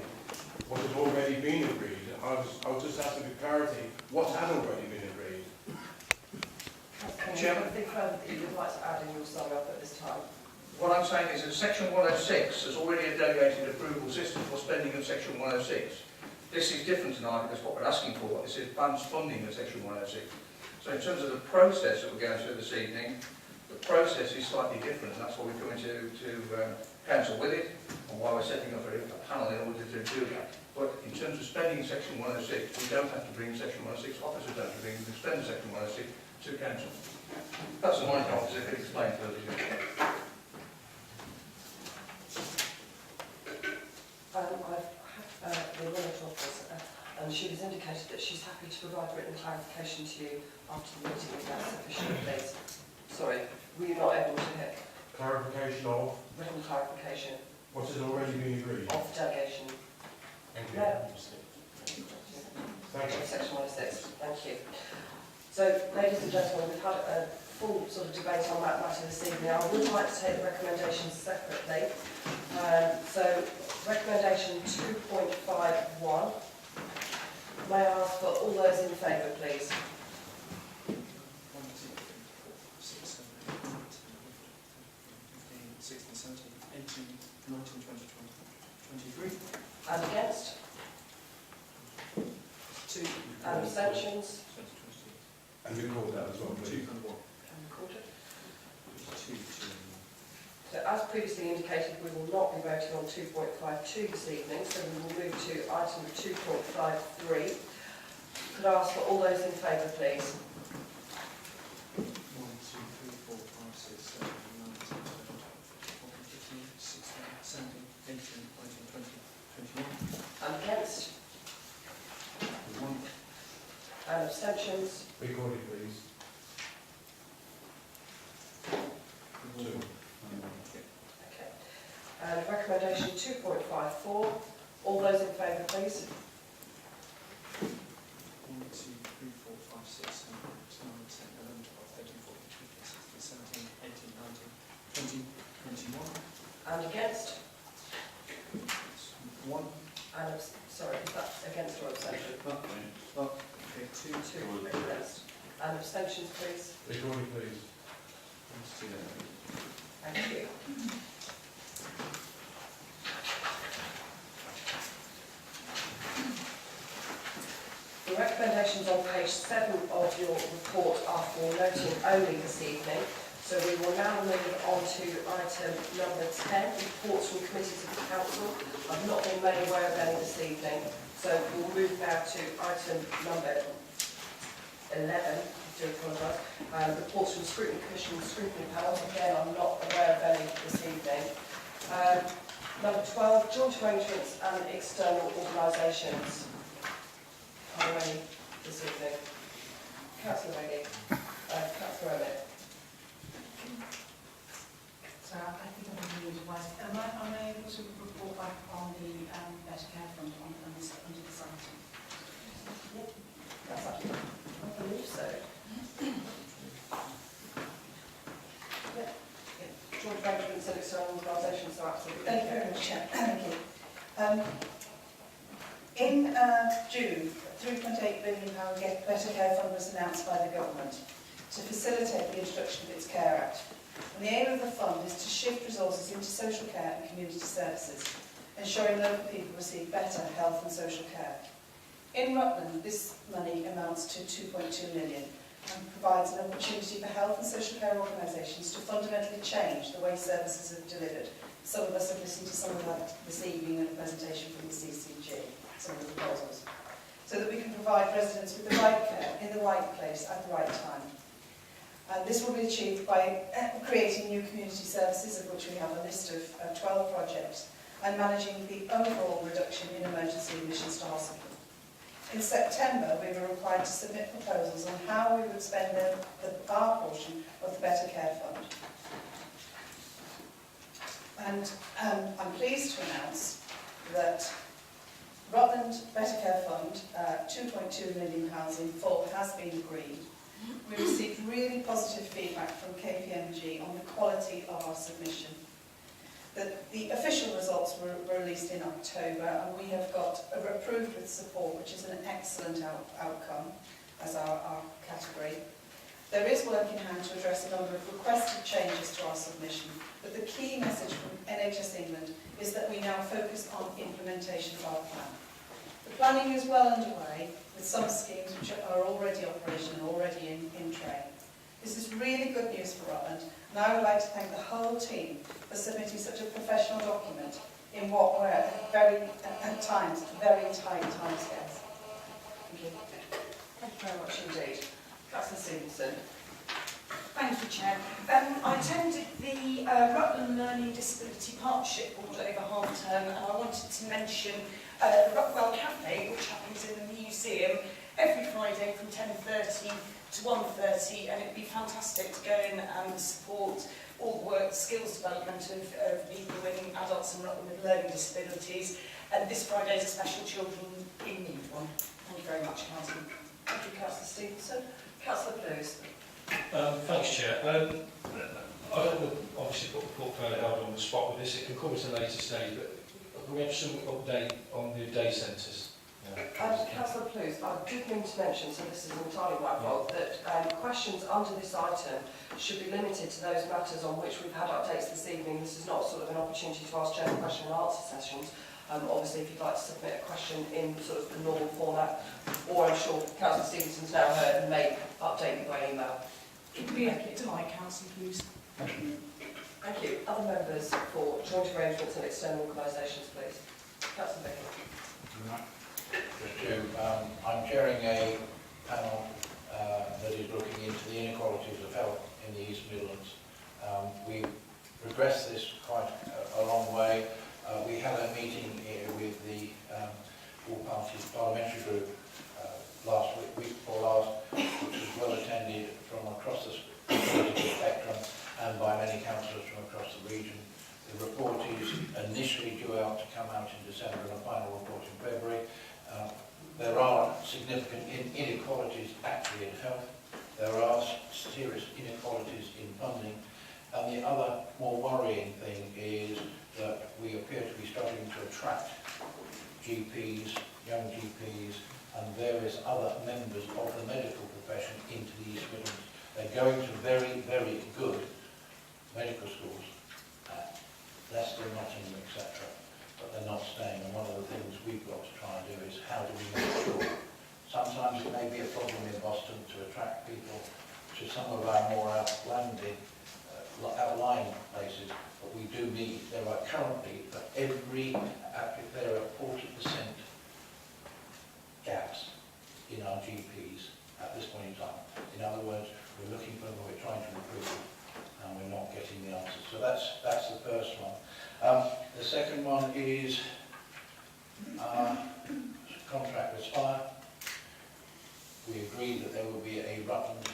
what has already been agreed. I was just asking for clarity. What had already been agreed? Chairman, anything further that you would like to add in your sum up at this time? What I'm saying is that Section 106 has already a delegated approval system for spending of Section 106. This is different tonight because what we're asking for is advanced funding of Section 106. So in terms of the process that we're going through this evening, the process is slightly different, and that's why we're coming to council with it, and why we're setting up a panel in order to do that. But in terms of spending Section 106, we don't have to bring Section 106, officers don't have to bring the spend Section 106 to council. That's the money officer could explain further. I've had the Rutland officer, and she has indicated that she's happy to provide written clarification to you after the meeting, if that's sufficient, please. Sorry, were you not able to hit? Clarification of? Written clarification. What has already been agreed? Of delegation. Thank you. No. Thank you. Section 106. Thank you. So, ladies and gentlemen, we've had a full sort of debate on that matter this evening. I would like to take the recommendations separately. So, recommendation 2.51. May I ask for all those in favour, please? 1, 2, 3, 4, 5, 6, 7, 8, 9, 10, 11, 12, 13, 14, 15, 16, 17, 18, 19, 20, 21, 23. And against? 2. And abstentions? And record that as well, please. 2 and 1. And recorded. 2, 2 and 1. So as previously indicated, we will not be voting on 2.52 this evening, so we will move to item 2.53. Could I ask for all those in favour, please? 1, 2, 3, 4, 5, 6, 7, 9, 10, 11, 12, 13, 14, 15, 16, 17, 18, 19, 20, 21. And against? 1. And abstentions? Recorded, please. 2. Okay. And recommendation 2.54. All those in favour, please? 2, 3, 4, 5, 6, 7, 8, 9, 10, 11, 12, 13, 14, 15, 16, 17, 18, 19, 20, 21. And against? 1. And, sorry, is that against or abstention? Okay, 2. Two against. And abstentions, please. Recording, please. Thank you. The recommendations on page 7 of your report are for noting only this evening. So we will now move on to item number 10, reports from committees of the council. I've not been made aware of any this evening, so we'll move now to item number 11. I do apologise. Reports from scrutiny commission and scrutiny panels. Again, I'm not aware of any this evening. Number 12, joint arrangements and external organisations. Are there any this evening? Councillor Reggie, Councillor Emmett. So I think I'm going to use wise. Am I able to report back on the Better Care Fund under this item? Yep. That's actually, I believe so. Yep. Joint arrangements and external organisations are absolutely. Thank you very much, Chair. Thank you. In June, a £3.8 billion Better Care Fund was announced by the government to facilitate the introduction of its Care Act. And the aim of the fund is to shift resources into social care and community services, ensuring local people receive better health and social care. In Rutland, this money amounts to 2.2 million and provides an opportunity for health and social care organisations to fundamentally change the way services are delivered. Some of us have listened to some of that this evening in a presentation from the CCG, some of the proposals, so that we can provide residents with the right care in the right place at the right time. And this will be achieved by creating new community services, of which we have a list of 12 projects, and managing the overall reduction in emergency admissions to hospital. In September, we were required to submit proposals on how we would spend our portion of the Better Care Fund. And I'm pleased to announce that Rutland Better Care Fund, £2.2 million in full, has been agreed. We received really positive feedback from KPMG on the quality of our submission. The official results were released in October, and we have got approved with support, which is an excellent outcome as our category. There is work in hand to address a number of requested changes to our submission, but the key message from NHS England is that we now focus on implementation of our plan. The planning is well underway, with some schemes which are already operational, already in train. This is really good news for Rutland, and I would like to thank the whole team for submitting such a professional document in what were at times, very tight timescales. Thank you. Thank you very much indeed. Councillor Stevenson. Thank you, Chair. I attended the Rutland Learning Disability Partnership Board over half term, and I wanted to mention the Rutwell Cafe, which happens in the museum every Friday from 10:30 to 1:30, and it'd be fantastic to go in and support all the work, skills development of people and adults in Rutland with learning disabilities. And this Friday is a special Children in Need one. Thank you very much, Councillor. Thank you, Councillor Stevenson. Councillor Blues. Thanks, Chair. I don't want to obviously put the portfolio held on the spot with this. It can come at a later stage, but we have some update on the day centres. Councillor Blues, I did mean to mention, so this is entirely my fault, that questions under this item should be limited to those matters on which we've had updates this evening. This is not sort of an opportunity to ask general question and answer sessions. Obviously, if you'd like to submit a question in sort of the normal format, or I'm sure Councillor Stevenson's now heard and may update you by email. It could be to my council, please. Thank you. Other members for joint arrangements and external organisations, please. Councillor Becky. I'm chairing a panel that is looking into the inequalities of health in the East Midlands. We progressed this quite a long way. We had a meeting here with the all parties parliamentary group last week before last, which was well attended from across the political spectrum and by many councillors from across the region. The report is initially due out to come out in December and a final report in February. There are significant inequalities actually in health. There are serious inequalities in funding. And the other more worrying thing is that we appear to be struggling to attract GPs, young GPs, and various other members of the medical profession into the East Midlands. They're going to very, very good medical schools, Leicester, Nottingham, etc., but they're not staying. And one of the things we've got to try and do is how do we make sure? Sometimes it may be a problem in Boston to attract people to some of our more outlying places, but we do need, there are currently, for every applicant, there are 40% gaps in our GPs at this point in time. In other words, we're looking for them, we're trying to recruit them, and we're not getting the answers. So that's the first one. The second one is contract with Spire. We agreed that there will be a Rutland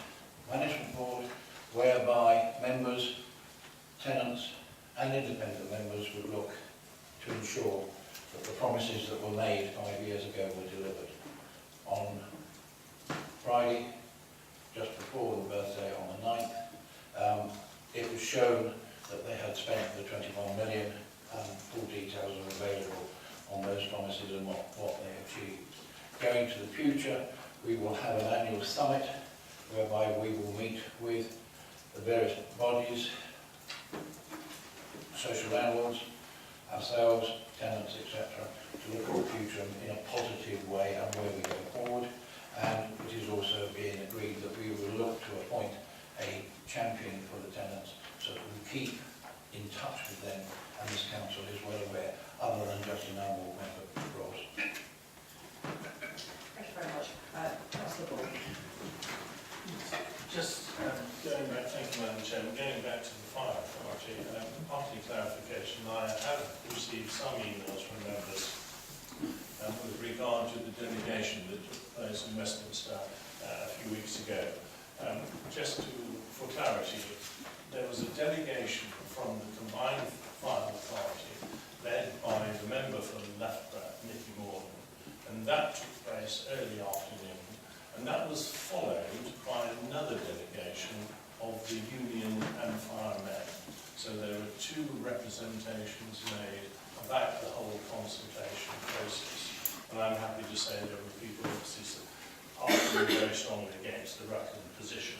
management board whereby members, tenants and independent members would look to ensure that the promises that were made 5 years ago were delivered. On Friday, just before the birthday on the 9th, it was shown that they had spent the 21 million, and full details are available on those promises and what they achieved. Going to the future, we will have an annual summit whereby we will meet with the various bodies, social landlords, ourselves, tenants, etc., to look at the future in a positive way and where we go forward. And it is also being agreed that we will look to appoint a champion for the tenants so that we keep in touch with them, and this council is well aware, other than just an annual member roles. Thank you very much. Councillor Ball. Just going back, thank you, Madam Chairman, going back to the fire authority, partly clarification, I have received some emails from members with regard to the delegation that took place in Westminster a few weeks ago. For clarity, there was a delegation from the combined fire authority led by the member for Loughborough, Nicky Morgan, and that took place early afternoon. And that was followed by another delegation of the union and firemen. So there were two representations made about the whole consultation process. And I'm happy to say there were people obviously arguing very strongly against the Rutland position.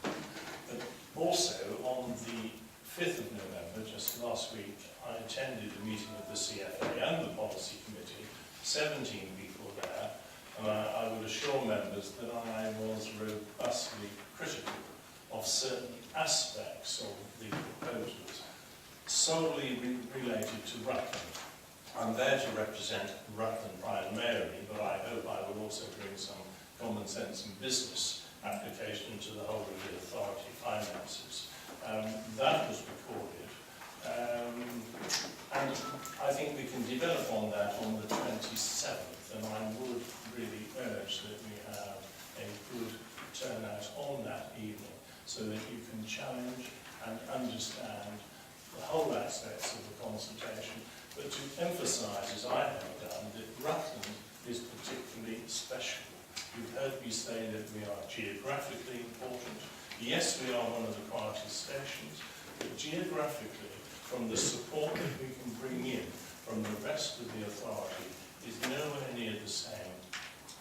But also on the 5th of November, just last week, I attended a meeting of the CFA and the Policy Committee, 17 people there. I would assure members that I was robustly critical of certain aspects of the proposals solely related to Rutland. I'm there to represent Rutland Pride and Mary, but I hope I will also bring some common sense and business application to the whole of the authority finances. That was recorded, and I think we can develop on that on the 27th, and I would really urge that we have a good turnout on that evening so that you can challenge and understand the whole aspects of the consultation, but to emphasise, as I have done, that Rutland is particularly special. You've heard me say that we are geographically important. Yes, we are one of the quietest stations, but geographically, from the support that we can bring in from the rest of the authority, is nowhere near the same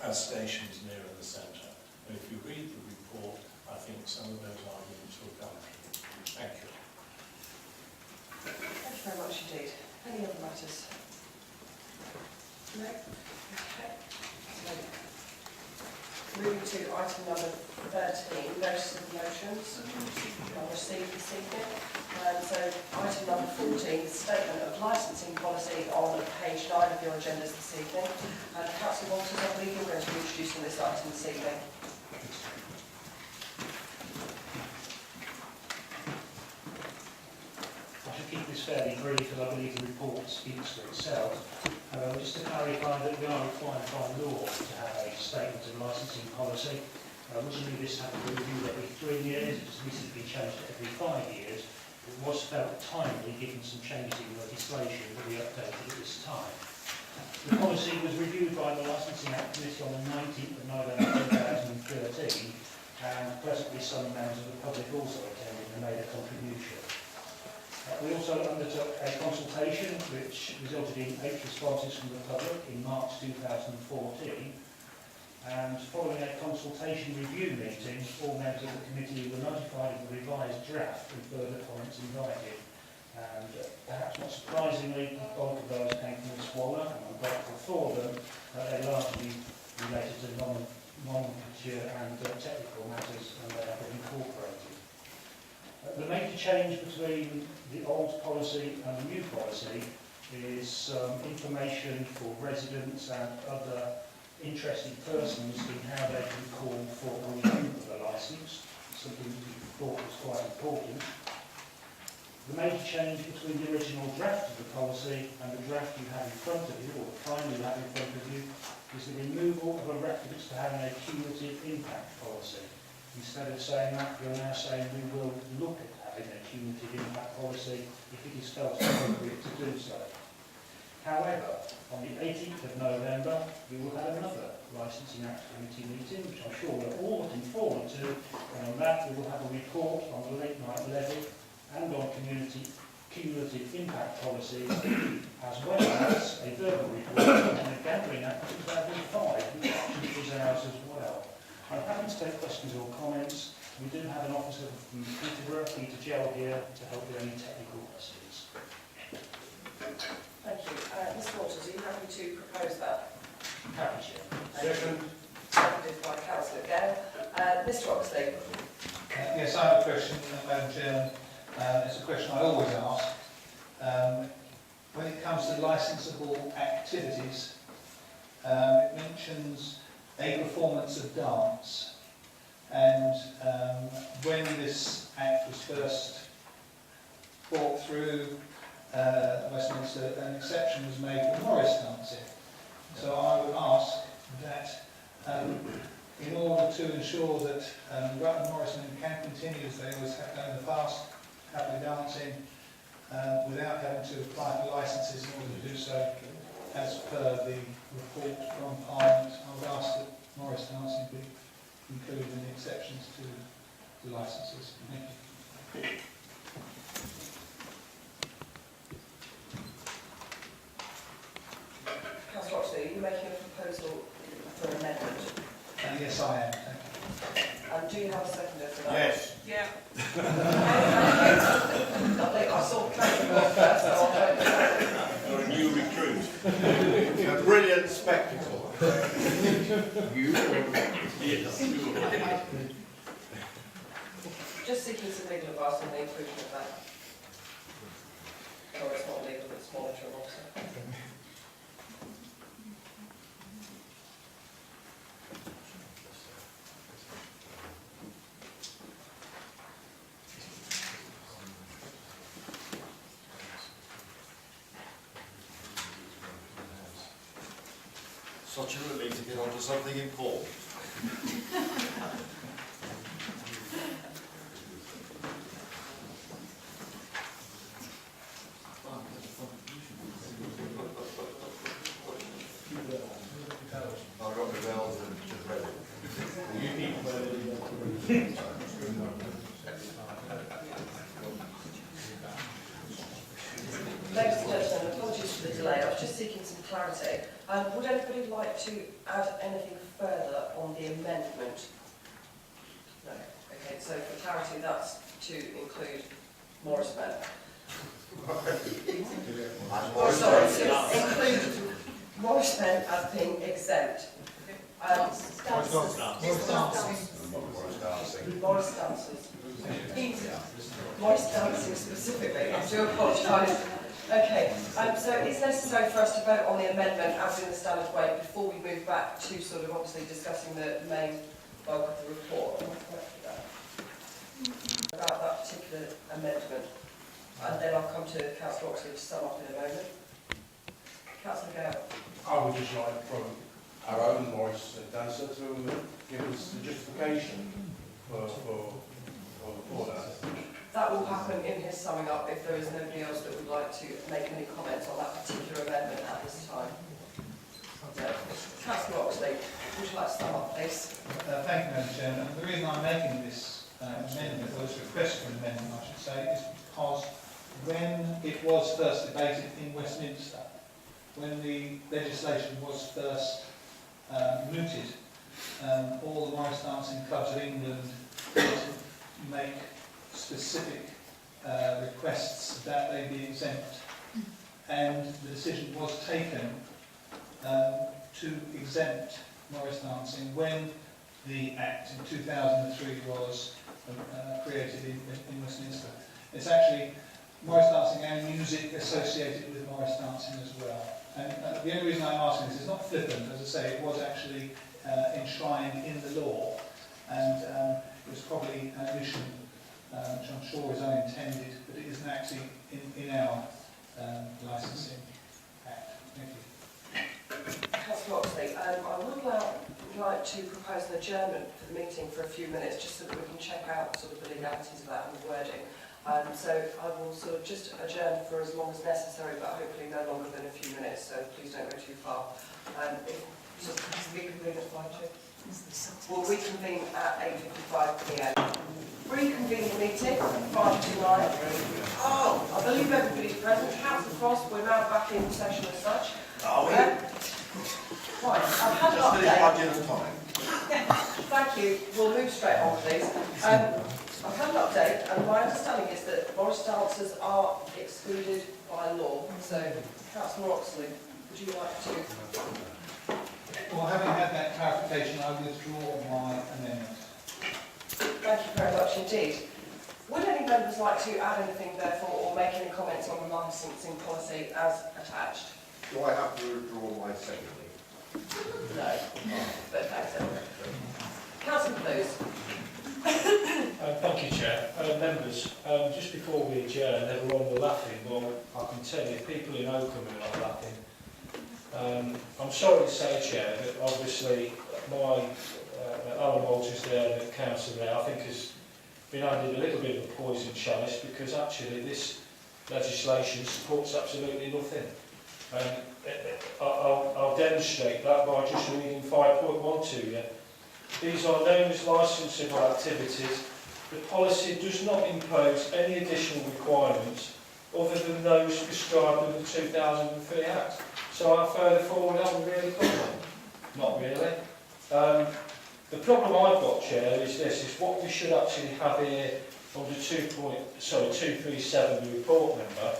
as stations near in the centre. And if you read the report, I think some of those arguments will come through. Thank you. Thank you very much indeed. Any other matters? No? Okay. So, moving to item number 13, notice of motions. I'll receive this evening. So item number 14, statement of licensing policy on page 9 of your agendas this evening. And Councillor Walters, I believe you're going to be introducing this item this evening. I should keep this fairly brief, as I believe the report speaks for itself. Just to clarify that we are required by law to have a statement of licensing policy. Originally this had to be reviewed every 3 years, it has recently been changed to every 5 years. It was felt timely given some changes in legislation that we updated at this time. The policy was reviewed by the Licensing Act Committee on the 19th of November 2013, and presently some members of the public also attended and made a contribution. We also undertook a consultation which resulted in 8 responses from the public in March 2014, and following a consultation review meeting, all members of the committee were notified of the revised draft and further comments invited. And perhaps not surprisingly, the bulk of those came from the Swallow, and I'm grateful for them, they largely related to non-mature and technical matters, and they have been incorporated. The major change between the old policy and the new policy is information for residents and other interested persons in how they can call for a review of the licence, something we thought was quite important. The major change between the original draft of the policy and the draft you have in front of you, or the kind you have in front of you, is the removal of a reference to having a cumulative impact policy. Instead of saying that, you're now saying we will look at having a cumulative impact policy if it is felt appropriate to do so. However, on the 18th of November, we will have another Licensing Act Committee meeting, which I'm sure we're all looking forward to, and on that we will have a report on the late night levy and on cumulative impact policies, as well as a verbal report on the Gambling Act 2005, which is ours as well. I'm happy to take questions or comments. We do have an officer from Peterborough, Peter Gell, here to help with any technical questions. Thank you. Ms Waters, are you happy to propose that? Happy, Chair. Second. Seconded by Councillor Gale. Mr Oxley. Yes, I have a question, Madam Chairman. It's a question I always ask. When it comes to licensable activities, it mentions a performance of dance. And when this Act was first brought through Westminster, an exception was made for Morris dancing. So I would ask that in order to ensure that Rutland Morrismen can continue as they always have done in the past, happily dancing, without having to apply for licences in order to do so, as per the report from Parliament, I would ask that Morris dancing be included in the exceptions to the licences. Thank you. Councillor Oxley, are you making a proposal for an amendment? Yes, I am. Thank you. And do you have a seconder for that? Yes. Yeah. I saw Councillor first, so I'll vote for You're a new recruit. A brilliant spectacle. You? Yes. Just seeking some legal advice on the inclusion of that. Or it's not legal, it's monitoring officer. Such a relief to get onto something important. I've got my bells and just ready. Ladies and gentlemen, apologies for the delay. I was just seeking some clarity. Would anybody like to add anything further on the amendment? No. Okay, so for clarity, that's to include Morrismen. Oh, sorry, to include Morrismen as being exempt. Morris dancers. Morris dancing specifically. I do apologise. Okay, so it's necessary for us to vote on the amendment as in the standard way before we move back to sort of obviously discussing the main bulk of the report. Am I correct with that? About that particular amendment. And then I'll come to Councillor Oxley to sum up in a moment. Councillor Gale. I would just like from our own Morris dancer to give us the justification for that. That will happen in his summing up if there is nobody else that would like to make any comments on that particular amendment at this time. please. Thank you, Madam Chairman. The reason I'm making this amendment, or this request for an amendment, I should say, is because when it was first debated in Westminster, when the legislation was first mooted, all the Morris Dancing Clubs of England make specific requests that they be exempt, and the decision was taken to exempt Morris dancing when the Act in 2003 was created in Westminster. It's actually Morris dancing and music associated with Morris dancing as well. And the only reason I'm asking this is not flippant, as I say, it was actually enshrined in the law, and it was probably an omission which I'm sure is unintended, but it isn't actually in our licensing act. Thank you. Councillor Oxley, I would like to propose an adjournment for the meeting for a few minutes, just so that we can check out sort of the legalities of that and the wording. So I will sort of just adjourn for as long as necessary, but hopefully no longer than a few minutes, so please don't go too far. So reconvene at 5:02. We'll reconvene at 8:55 p.m. Reconvene the meeting at 5:09. Oh, I believe everybody's present. Councillor Frost, we're now back in session as such. Are we? Right, I've had an update. Thank you. We'll move straight on, please. I've had an update, and my understanding is that Morris dancers are excluded by law. So, Councillor Oxley, would you like to? Well, having had that clarification, I withdraw my amendment. Thank you very much indeed. Would any members like to add anything, therefore, or make any comments on the licensing policy as attached? Do I have to withdraw my secondly? No. But thanks anyway. Councillor Blues. Thank you, Chair. Members, just before we adjourn, everyone were laughing. Well, I can tell you, people in Oakham are not laughing. I'm sorry to say, Chair, that obviously my Alan Walters there, the council there, I think has been handed a little bit of a poison chalice, because actually this legislation supports absolutely nothing. I'll demonstrate that by just reading 5.1 to you. These are known as licensable activities. The policy does not impose any additional requirements other than those prescribed in the 2003 Act. So how further forward have we really come on? Not really. The problem I've got, Chair, is this, is what we should actually have here under 237, the report number,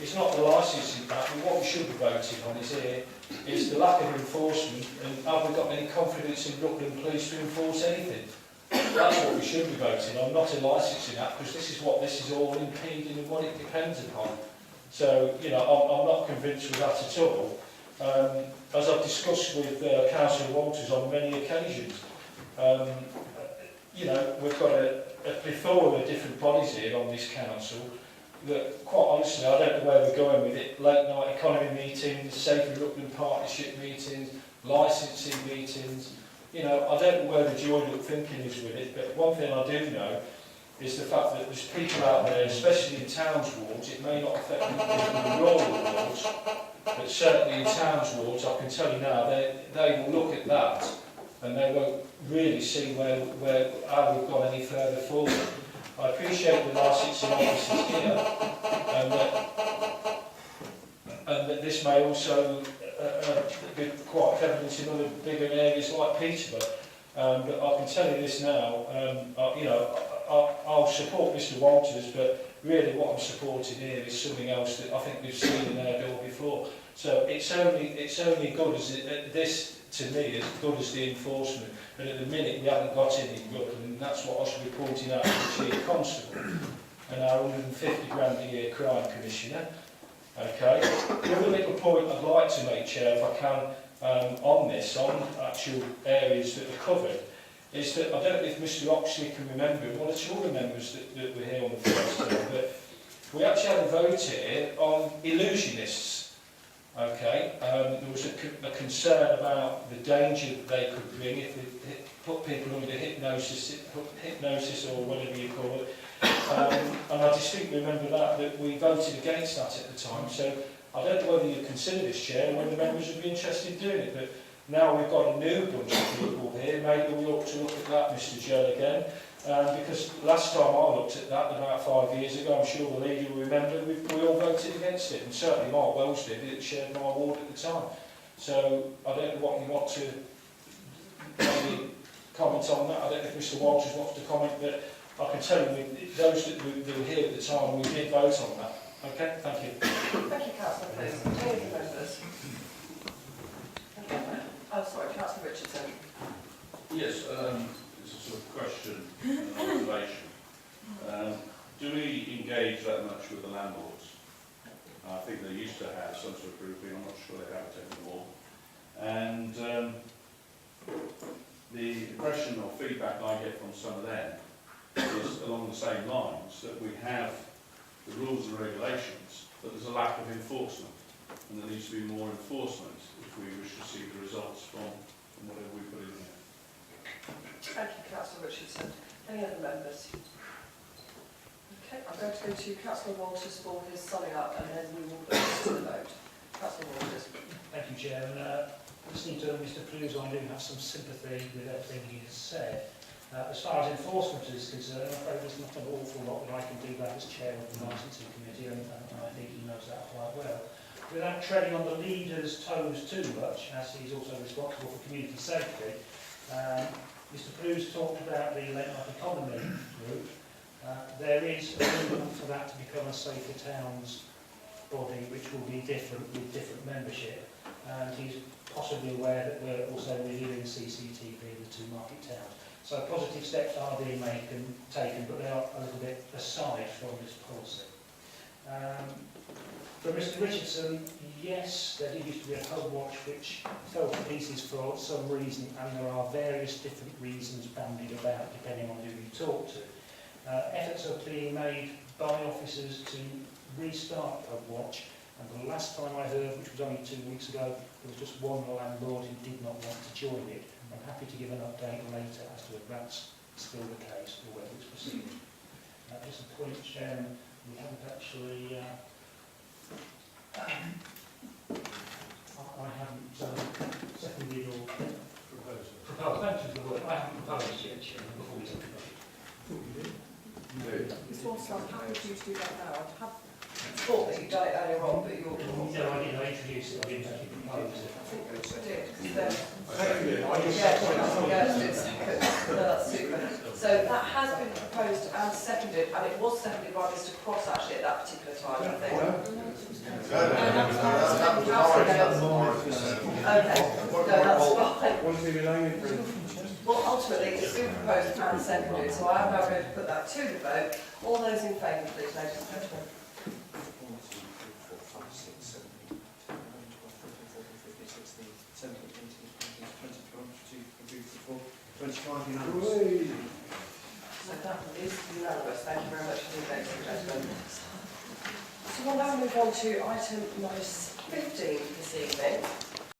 it's not the licensing act, but what we should be voting on is here, is the lack of enforcement, and have we got any confidence in Rutland Police to enforce anything? That's what we should be voting on, not a licensing act, because this is what this is all impeding and what it depends upon. So, you know, I'm not convinced with that at all. As I've discussed with Councillor Walters on many occasions, you know, we've got a plethora of different bodies here on this council that, quite honestly, I don't know where we're going with it. Late night economy meetings, Safer Rutland Partnership meetings, licensing meetings. You know, I don't know where the joined up thinking is with it, but one thing I do know is the fact that there's people out there, especially in towns wards, it may not affect people in the rural wards, but certainly in towns wards, I can tell you now, they will look at that and they won't really see how we've gone any further forward. I appreciate the licensing officers here, and that this may also be quite prevalent in other bigger areas like Peterborough. But I can tell you this now, you know, I'll support Mr Walters, but really what I'm supporting here is something else that I think we've seen in our bill before. So it's only good as this, to me, as good as the enforcement. But at the minute we haven't got any in Rutland, and that's what I was reporting out to the Chief Constable and our 150 grand a year crime commissioner. Okay. The other little point I'd like to make, Chair, if I can, on this, on actual areas that are covered, is that I don't know if Mr Oxley can remember, one or two other members that were here on the first term, but we actually had a vote here on illusionists. Okay, there was a concern about the danger that they could bring if they put people under hypnosis or whatever you call it. And I distinctly remember that we voted against that at the time. So I don't know whether you consider this, Chair, and whether members would be interested in doing it. But Now we've got a new bunch of people here, maybe we ought to look at that, Mr Gill, again. Because last time I looked at that, about 5 years ago, I'm sure the leader will remember, we all voted against it, and certainly Mark Wells did, it shared my ward at the time. So I don't know what you want to maybe comment on that. I don't know if Mr Walters wants to comment, but I can tell you, those that were here at the time, we did vote on that. Okay, thank you. Thank you, Councillor, please. Any of the members? Oh, sorry, Councillor Richardson. Yes, it's a sort of question and observation. Do we engage that much with the landlords? I think they used to have some sort of grouping, I'm not sure they have it anymore. And the impression or feedback I get from some of them is along the same lines, that we have the rules and regulations, but there's a lack of enforcement, and there needs to be more enforcement if we wish to see the results from whatever we put in here. Thank you, Councillor Richardson. Any other members? Okay, I'm going to go to Councillor Walters for his summing up, and then we will go to the vote. Councillor Walters. Thank you, Chair. Listening to Mr Cruise, I do have some sympathy with everything he has said. As far as enforcement is concerned, I'm afraid there's not an awful lot that I can do that as chair of the licensing committee, and I think he knows that quite well. Without treading on the leader's toes too much, as he's also responsible for community safety, Mr Cruise talked about the late life economy route. There is a movement for that to become a safer towns body, which will be different with different membership, and he's possibly aware that we're also reviewing CCTV in the two market towns. So positive steps are being taken, but they are a little bit aside from this policy. For Mr Richardson, yes, there did used to be a home watch which fell to pieces for some reason, and there are various different reasons bandied about depending on who you talk to. Efforts are being made by officers to restart home watch, and the last time I heard, which was only 2 weeks ago, there was just one landlord who did not want to join it. I'm happy to give an update later as to whether that's still the case or whether it's proceeding. Just a point, Chairman, we haven't actually... I haven't seconded or proposed. Thank you for the word. I haven't proposed yet, Chairman, before we talk about it. Mr Walters, I'm happy for you to do that now. I thought that you'd done it earlier on, but you're... No, I didn't. I introduced it. I didn't actually propose it. I think you did. No, that's super. So that has been proposed and seconded, and it was seconded by Mr Cross actually at that particular time, I think. Okay, no, that's fine. Well, ultimately, it's been proposed and seconded, so I am now going to put that to the vote. All those in favour, please, ladies and gentlemen. 25 unanimous. So that is unanimous. Thank you very much indeed, ladies and gentlemen. So we'll now move on to item number 15 this evening.